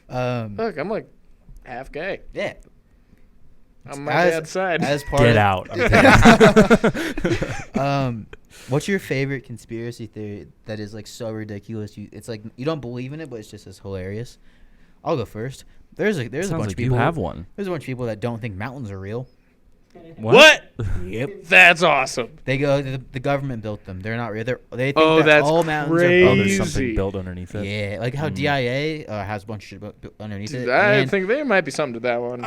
Speaker 4: Look,
Speaker 1: Look, I'm like half gay.
Speaker 4: yeah.
Speaker 1: On my
Speaker 4: As-
Speaker 1: dad's side.
Speaker 4: As part
Speaker 3: Get
Speaker 4: of,
Speaker 3: out.
Speaker 4: What's your favorite conspiracy theory that is like so ridiculous? It's like you don't believe in it, but it's just as hilarious. I'll go first. There's a
Speaker 3: Sounds
Speaker 4: bunch
Speaker 3: like
Speaker 4: of people.
Speaker 3: you have one.
Speaker 4: There's a bunch of people that don't think mountains are real.
Speaker 1: What?
Speaker 4: Yep.
Speaker 1: That's awesome.
Speaker 4: They go. The government built them. They're not real. They think
Speaker 1: Oh,
Speaker 4: that
Speaker 1: that's
Speaker 4: all mountains
Speaker 1: crazy.
Speaker 3: Oh,
Speaker 4: are
Speaker 3: there's
Speaker 1: Easy.
Speaker 3: something built underneath it.
Speaker 4: Yeah, like how DIA has a bunch of shit built underneath it.
Speaker 1: I
Speaker 4: and,
Speaker 1: think there might be something to that one.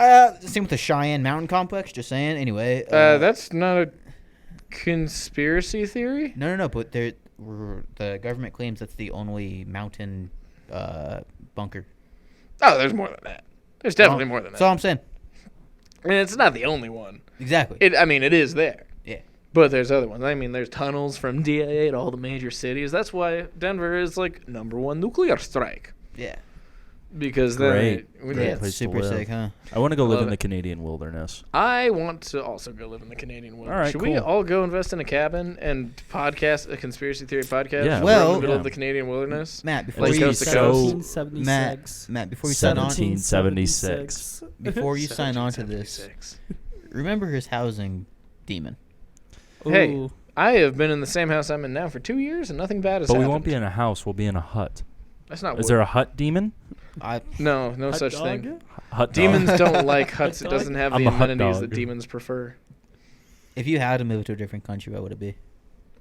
Speaker 4: same with the Cheyenne Mountain Complex. Just saying. Anyway.
Speaker 1: That's not a conspiracy theory.
Speaker 4: No. But the government claims that's the only mountain bunker.
Speaker 1: Oh, there's more than that. There's definitely more than
Speaker 4: That's
Speaker 1: that.
Speaker 4: all I'm saying.
Speaker 1: I mean, it's not the only one.
Speaker 4: Exactly.
Speaker 1: It is there.
Speaker 4: Yeah.
Speaker 1: But there's other ones. I mean, there's tunnels from DIA to all the major cities. That's why Denver is like #1 nuclear strike.
Speaker 4: Yeah.
Speaker 1: Because
Speaker 3: Great.
Speaker 1: then
Speaker 3: Great
Speaker 4: Yeah.
Speaker 3: place to
Speaker 4: Super
Speaker 3: live.
Speaker 4: sick, huh?
Speaker 3: I want to go live
Speaker 1: Love
Speaker 3: in
Speaker 1: it.
Speaker 3: the Canadian wilderness.
Speaker 1: I want to also go live in the Canadian wilderness.
Speaker 3: All right,
Speaker 1: Should we
Speaker 3: cool.
Speaker 1: all go invest in a cabin and podcast a conspiracy theory podcast?
Speaker 3: Yeah,
Speaker 1: We're in
Speaker 4: well-
Speaker 1: the middle
Speaker 3: yeah.
Speaker 1: of the Canadian wilderness.
Speaker 4: Matt, before
Speaker 1: Like
Speaker 4: you
Speaker 1: coast to
Speaker 4: sign-
Speaker 1: coast.
Speaker 2: 1776.
Speaker 4: Matt, before you sign on,
Speaker 3: 1776.
Speaker 4: before you sign on to this,
Speaker 1: 1776.
Speaker 4: remember his housing demon.
Speaker 1: Hey.
Speaker 2: Ooh.
Speaker 1: I have been in the same house I'm in now for 2 years, and nothing bad has
Speaker 3: But we
Speaker 1: happened.
Speaker 3: won't be in a house. We'll be in a hut.
Speaker 1: That's not.
Speaker 3: Is there a hut demon?
Speaker 1: no
Speaker 2: Hot
Speaker 1: such
Speaker 2: dog?
Speaker 1: thing?
Speaker 3: Hut dog.
Speaker 1: Demons don't like huts. It
Speaker 2: dog?
Speaker 1: doesn't have
Speaker 3: I'm
Speaker 1: the
Speaker 3: a hut
Speaker 1: amenities that
Speaker 3: dog.
Speaker 1: demons prefer.
Speaker 4: If you had to move to a different country, what would it be?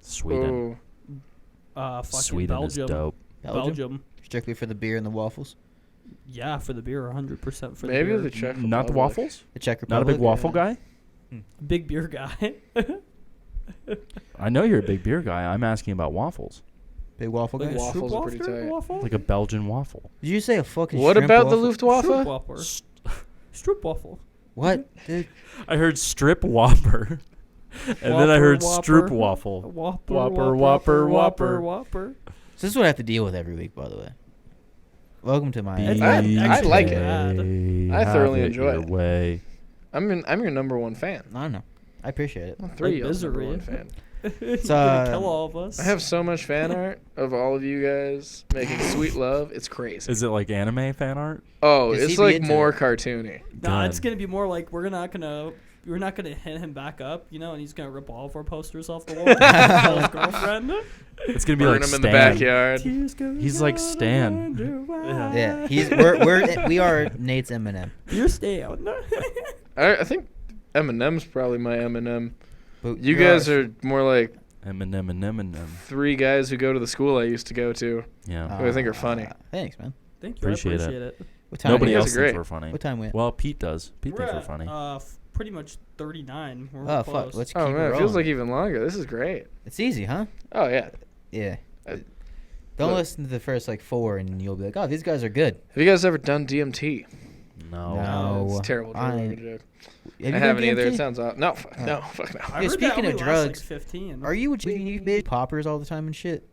Speaker 3: Sweden.
Speaker 1: Oh,
Speaker 2: Fucking
Speaker 3: Sweden
Speaker 2: Belgium.
Speaker 3: is dope.
Speaker 2: Belgium.
Speaker 4: Strictly for the beer and the waffles.
Speaker 2: Yeah, for the beer, 100% for
Speaker 1: maybe
Speaker 2: the
Speaker 1: the
Speaker 2: beer.
Speaker 1: Czech
Speaker 3: Not the
Speaker 1: Republic.
Speaker 3: waffles.
Speaker 4: The Czech
Speaker 3: Not a
Speaker 4: Republic.
Speaker 3: big waffle guy.
Speaker 2: Big beer guy.
Speaker 3: I know you're a big beer guy. I'm asking about waffles.
Speaker 4: Big waffle
Speaker 2: Like
Speaker 4: guy.
Speaker 2: a
Speaker 1: Waffles are pretty
Speaker 2: Stroopwaffer
Speaker 1: tight.
Speaker 2: waffle?
Speaker 3: Like a Belgian waffle.
Speaker 4: Did you say a fucking?
Speaker 1: What
Speaker 4: shrimp
Speaker 1: about the
Speaker 4: waffle?
Speaker 1: Luftwaffe?
Speaker 2: Stroopwaffer. Stroopwaffe.
Speaker 4: What? Dude?
Speaker 3: I heard strip whopper, and then I heard stroop
Speaker 2: Whopper,
Speaker 3: waffle.
Speaker 2: Whopper,
Speaker 3: Whopper,
Speaker 2: Whopper,
Speaker 3: Whopper.
Speaker 2: Whopper.
Speaker 4: So this is what I have to deal with every week, by the way. Welcome to my.
Speaker 1: I like it. I thoroughly
Speaker 3: Have
Speaker 1: enjoy
Speaker 3: your
Speaker 1: it.
Speaker 3: Way.
Speaker 1: I'm your #1 fan.
Speaker 4: I don't know. I appreciate it.
Speaker 1: I'm three
Speaker 2: Like
Speaker 1: y'all's
Speaker 2: misery.
Speaker 1: #1 fan.
Speaker 2: It's gonna kill all of us.
Speaker 1: I have so much fan art of all of you guys making sweet love. It's crazy.
Speaker 3: Is it like anime fan art?
Speaker 1: Oh,
Speaker 4: Does he
Speaker 1: it's
Speaker 4: be
Speaker 1: like
Speaker 4: into
Speaker 1: more
Speaker 4: it?
Speaker 1: cartoony.
Speaker 2: Nah, it's
Speaker 3: Good.
Speaker 2: gonna be more like we're not gonna hit him back up, you know, and he's gonna rip all of our posters off the wall. Tell his girlfriend.
Speaker 3: It's gonna be
Speaker 1: Burn
Speaker 3: like
Speaker 1: him in the
Speaker 3: Stan.
Speaker 1: backyard.
Speaker 2: Tears go
Speaker 3: He's like
Speaker 2: down, I
Speaker 3: Stan.
Speaker 2: wonder why.
Speaker 4: Yeah, we are Nate's Eminem.
Speaker 2: You're Stan.
Speaker 1: I think Eminem's probably my Eminem.
Speaker 4: But
Speaker 1: You
Speaker 4: you're
Speaker 1: guys are more like
Speaker 3: Eminem.
Speaker 1: 3 guys who go to the school I used to go to.
Speaker 3: Yeah.
Speaker 1: who I think are funny.
Speaker 4: Thanks, man.
Speaker 2: Thank you.
Speaker 3: Appreciate
Speaker 2: I
Speaker 3: it.
Speaker 2: appreciate it.
Speaker 4: What time?
Speaker 3: Nobody
Speaker 1: you guys
Speaker 3: else
Speaker 1: are great.
Speaker 3: thinks we're funny.
Speaker 4: What time we at?
Speaker 3: Well, Pete does. Pete thinks we're
Speaker 2: at,
Speaker 3: funny.
Speaker 2: pretty much 39. We're
Speaker 4: Oh
Speaker 2: close.
Speaker 4: fuck! Let's keep
Speaker 1: Oh
Speaker 4: it
Speaker 1: man, it feels
Speaker 4: rolling.
Speaker 1: like even longer. This is great.
Speaker 4: It's easy, huh?
Speaker 1: Oh yeah.
Speaker 4: Yeah.
Speaker 1: Uh,
Speaker 4: Don't
Speaker 1: look.
Speaker 4: listen to the first like 4, and you'll be like, "Oh, these guys are good."
Speaker 1: Have you guys ever done DMT?
Speaker 3: No.
Speaker 4: No.
Speaker 1: It's a terrible
Speaker 4: I-
Speaker 1: drug joke.
Speaker 4: Have
Speaker 1: I
Speaker 4: you done
Speaker 1: haven't either.
Speaker 4: DMT?
Speaker 1: It sounds off. No, fuck no, fuck no.
Speaker 2: I
Speaker 4: Yeah,
Speaker 2: heard that
Speaker 4: speaking
Speaker 2: only
Speaker 4: of
Speaker 2: lasts,
Speaker 4: drugs,
Speaker 2: like 15.
Speaker 4: Are you big poppers all the time and shit?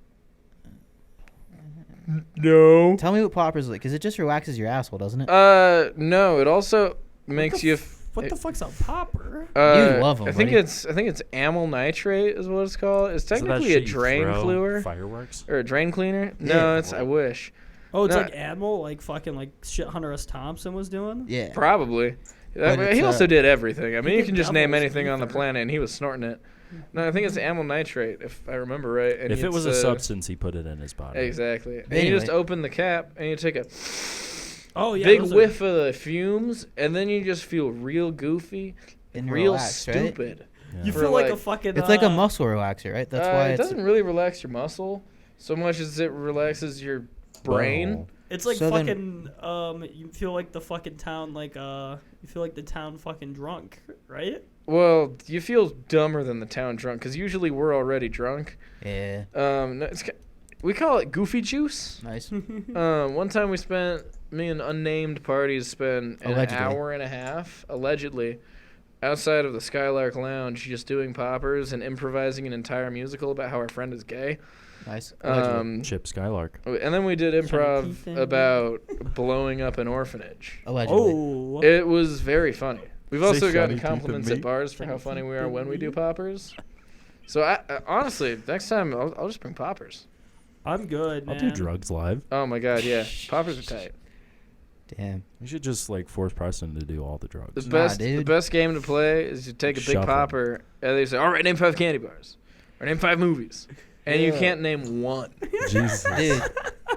Speaker 1: No.
Speaker 4: Tell me what poppers like, because it just relaxes your asshole, doesn't it?
Speaker 1: No. It also makes
Speaker 2: the
Speaker 1: you
Speaker 2: What the fuck's a popper?
Speaker 4: You love 'em,
Speaker 1: I think
Speaker 4: buddy.
Speaker 1: it's amyl nitrate is what it's called. It's
Speaker 3: So that
Speaker 1: technically a
Speaker 3: shit you
Speaker 1: drain
Speaker 3: throw
Speaker 1: fluer
Speaker 3: Fireworks.
Speaker 1: or a drain cleaner.
Speaker 4: Yeah.
Speaker 1: No, it's I wish.
Speaker 2: Oh, it's
Speaker 1: No.
Speaker 2: like Admiral, like fucking like shit Hunter S. Thompson was doing.
Speaker 4: Yeah.
Speaker 1: Probably.
Speaker 4: But
Speaker 1: He
Speaker 4: it's,
Speaker 1: also did everything. I mean,
Speaker 2: he
Speaker 1: you
Speaker 2: did
Speaker 1: can just name
Speaker 2: Devil's
Speaker 1: anything on the
Speaker 2: Ether.
Speaker 1: planet, and he was snorting it. No, I think it's amyl nitrate, if I remember right. And
Speaker 3: If it
Speaker 1: it's,
Speaker 3: was a substance, he put it in his body.
Speaker 1: Exactly. And
Speaker 4: Anyway.
Speaker 1: you just open the cap, and you take a
Speaker 2: Oh yeah,
Speaker 1: big
Speaker 2: those are-
Speaker 1: whiff of the fumes, and then you just feel real goofy and
Speaker 4: And
Speaker 1: real
Speaker 4: relaxed, right?
Speaker 1: stupid.
Speaker 3: Yeah.
Speaker 2: You
Speaker 1: for
Speaker 2: feel like a
Speaker 1: like-
Speaker 2: fucking.
Speaker 4: It's like a muscle relaxer, right? That's why
Speaker 1: It
Speaker 4: it's.
Speaker 1: doesn't really relax your muscle so much as it relaxes your brain.
Speaker 3: Butthole.
Speaker 2: It's like
Speaker 4: So then-
Speaker 2: fucking. You feel like the fucking town, like You feel like the town fucking drunk, right?
Speaker 1: Well, you feel dumber than the town drunk because usually we're already drunk.
Speaker 4: Yeah.
Speaker 1: No, we call it goofy juice.
Speaker 4: Nice.
Speaker 1: One time me and unnamed parties spent an
Speaker 4: Allegedly.
Speaker 1: hour and a half, allegedly, outside of the Skylark Lounge just doing poppers and improvising an entire musical about how our friend is gay.
Speaker 4: Nice. Allegedly.
Speaker 3: Chip Skylark.
Speaker 1: And then we did
Speaker 2: Keith
Speaker 1: improv
Speaker 2: and-
Speaker 1: about blowing up an orphanage.
Speaker 4: Allegedly.
Speaker 2: Oh.
Speaker 1: It was very funny. We've
Speaker 3: Say
Speaker 1: also
Speaker 3: shiny
Speaker 1: gotten
Speaker 3: teeth and
Speaker 1: compliments at
Speaker 3: meat.
Speaker 1: bars for how funny we are when we do poppers. So I honestly, next time I'll just bring poppers.
Speaker 2: I'm good, man.
Speaker 3: I'll do drugs live.
Speaker 1: Oh my god, yeah, poppers are tight.
Speaker 4: Damn.
Speaker 3: We should just like force Preston to do all the drugs.
Speaker 1: The
Speaker 4: dude.
Speaker 1: best game to play is you take a big
Speaker 3: Shuffle.
Speaker 1: popper and they say, "All right, name 5 candy bars, or name 5 movies," and you
Speaker 4: Yeah.
Speaker 1: can't name one.
Speaker 3: Jesus.
Speaker 4: Dude.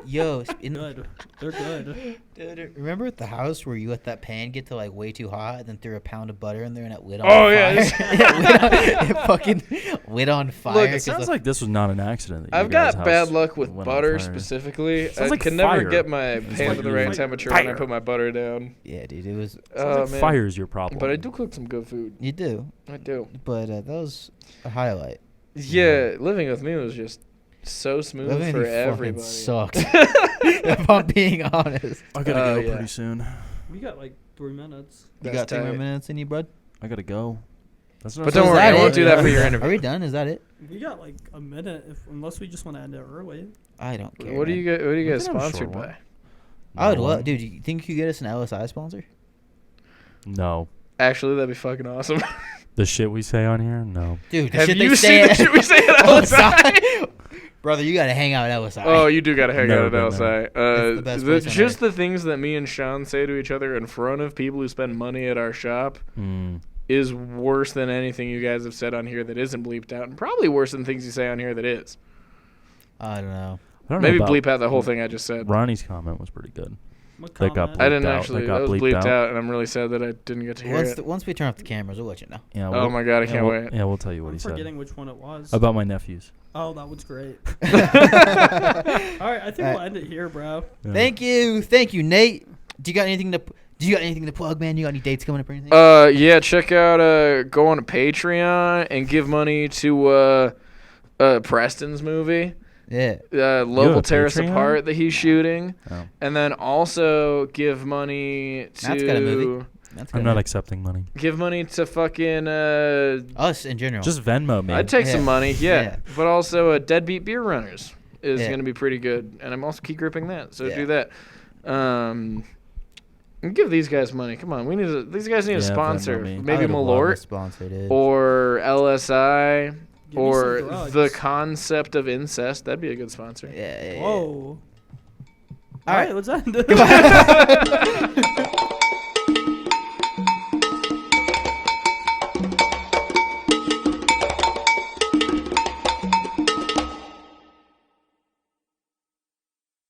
Speaker 4: Yo.
Speaker 2: Good. They're good.
Speaker 4: Dude, remember at the house where you let that pan get to like way too hot and then threw a pound of butter in there and it lit on
Speaker 1: Oh,
Speaker 4: fire?
Speaker 1: yeah,
Speaker 4: it fucking lit on fire.
Speaker 1: Look,
Speaker 3: It
Speaker 4: 'cause
Speaker 3: sounds
Speaker 4: the-
Speaker 3: like this was not an accident. that your
Speaker 1: I've got
Speaker 3: guys'
Speaker 1: bad
Speaker 3: house
Speaker 1: luck with
Speaker 3: went on
Speaker 1: butter
Speaker 3: fire.
Speaker 1: specifically.
Speaker 3: Sounds
Speaker 1: I
Speaker 3: like
Speaker 1: can never
Speaker 3: fire.
Speaker 1: get my
Speaker 3: It's
Speaker 1: pan
Speaker 3: like
Speaker 1: to the
Speaker 3: you-
Speaker 1: right
Speaker 3: like
Speaker 1: temperature when I
Speaker 3: fire.
Speaker 1: put my butter down.
Speaker 4: Yeah, dude, it was.
Speaker 3: Sounds
Speaker 1: Oh
Speaker 3: like
Speaker 1: man,
Speaker 3: fire's your problem.
Speaker 1: but I do cook some good food.
Speaker 4: You do,
Speaker 1: I do.
Speaker 4: but that was a highlight.
Speaker 1: Yeah, living with me was just so smooth
Speaker 4: Living
Speaker 1: for
Speaker 4: with you fucking
Speaker 1: everybody.
Speaker 4: sucked. If I'm being honest.
Speaker 3: I gotta
Speaker 1: Oh,
Speaker 3: go
Speaker 1: yeah.
Speaker 3: pretty soon.
Speaker 2: We got like 3 minutes.
Speaker 4: You
Speaker 1: That's
Speaker 4: got 10 more
Speaker 1: tight.
Speaker 4: minutes in you, bud?
Speaker 3: I gotta go. That's what
Speaker 1: But
Speaker 3: I'm
Speaker 1: don't
Speaker 4: is
Speaker 1: worry,
Speaker 4: that
Speaker 1: I won't
Speaker 4: it?
Speaker 1: do that for your
Speaker 4: Are
Speaker 1: interview.
Speaker 4: we done? Is that it?
Speaker 2: We got like a minute, unless we just want to end it early.
Speaker 4: I don't care.
Speaker 1: What do you
Speaker 4: man.
Speaker 1: get? What do you
Speaker 3: We
Speaker 1: get
Speaker 3: can have a
Speaker 1: sponsored
Speaker 3: short
Speaker 1: by?
Speaker 3: one.
Speaker 4: I would
Speaker 3: No.
Speaker 4: love, dude. You think you could get us an LSI sponsor?
Speaker 3: No.
Speaker 1: Actually, that'd be fucking awesome.
Speaker 3: The shit we say on here? No.
Speaker 4: Dude, the
Speaker 1: Have
Speaker 4: shit
Speaker 1: you
Speaker 4: they
Speaker 1: seen
Speaker 4: say
Speaker 1: the shit we say at LSI?
Speaker 4: Brother, you gotta hang out at LSI.
Speaker 1: Oh, you do gotta hang
Speaker 3: Never
Speaker 1: out at
Speaker 3: been there.
Speaker 1: LSI.
Speaker 4: It's the best place on
Speaker 1: Just
Speaker 4: earth.
Speaker 1: the things that me and Sean say to each other in front of people who spend money at our shop
Speaker 3: Mm.
Speaker 1: is worse than anything you guys have said on here that isn't bleeped out, and probably worse than things you say on here that is.
Speaker 4: I don't know.
Speaker 3: I don't
Speaker 1: Maybe
Speaker 3: know about
Speaker 1: bleep out the whole thing I just said.
Speaker 3: Ronnie's comment was pretty good.
Speaker 2: What
Speaker 3: That got
Speaker 2: comment?
Speaker 1: I didn't
Speaker 3: bleeped out.
Speaker 1: actually.
Speaker 3: That got
Speaker 1: That was
Speaker 3: bleeped
Speaker 1: bleeped
Speaker 3: out.
Speaker 1: out, and I'm really sad that I didn't get to hear it.
Speaker 4: Once we turn off the cameras, we'll let you know.
Speaker 3: Yeah.
Speaker 1: Oh my god, I
Speaker 3: yeah,
Speaker 1: can't
Speaker 3: we'll-
Speaker 1: wait.
Speaker 3: Yeah, we'll tell you what
Speaker 2: I'm
Speaker 3: he said
Speaker 2: forgetting which one it was.
Speaker 3: about my nephews.
Speaker 2: Oh, that was great.
Speaker 4: Thank
Speaker 2: All right, I think we'll end it here, bro.
Speaker 3: Yeah.
Speaker 4: you, Nate. Do you got anything to plug, man? You got any dates coming up or anything?
Speaker 1: Yeah, check out go on to Patreon and give money to Preston's movie.
Speaker 4: Yeah.
Speaker 1: Love will
Speaker 3: have
Speaker 1: tear us
Speaker 3: Patreon?
Speaker 1: apart that he's shooting,
Speaker 3: Oh.
Speaker 1: and then also give money
Speaker 4: That's got a movie.
Speaker 1: to
Speaker 4: That's
Speaker 3: I'm
Speaker 4: good.
Speaker 3: not accepting money.
Speaker 1: give money to fucking
Speaker 4: Us in general.
Speaker 3: Just Venmo me.
Speaker 1: I'd take
Speaker 4: Yeah.
Speaker 1: some money, yeah.
Speaker 4: Yeah.
Speaker 1: But also Deadbeat Beer Runners is
Speaker 4: Yeah.
Speaker 1: going to be pretty good, and I'm also key gripping that, so
Speaker 4: Yeah.
Speaker 1: do that. And give these guys money. Come on, these guys need a
Speaker 3: Yeah,
Speaker 1: sponsor.
Speaker 3: Venmo me.
Speaker 4: I
Speaker 1: Maybe
Speaker 4: would love a
Speaker 1: Malort
Speaker 4: sponsor, dude.
Speaker 1: or LSI.
Speaker 2: Give me
Speaker 1: Or
Speaker 2: some drugs.
Speaker 1: the concept of incest. That'd be a good sponsor.
Speaker 4: Yeah.
Speaker 2: Whoa.
Speaker 4: All right.
Speaker 2: All right, let's end.
Speaker 4: Goodbye.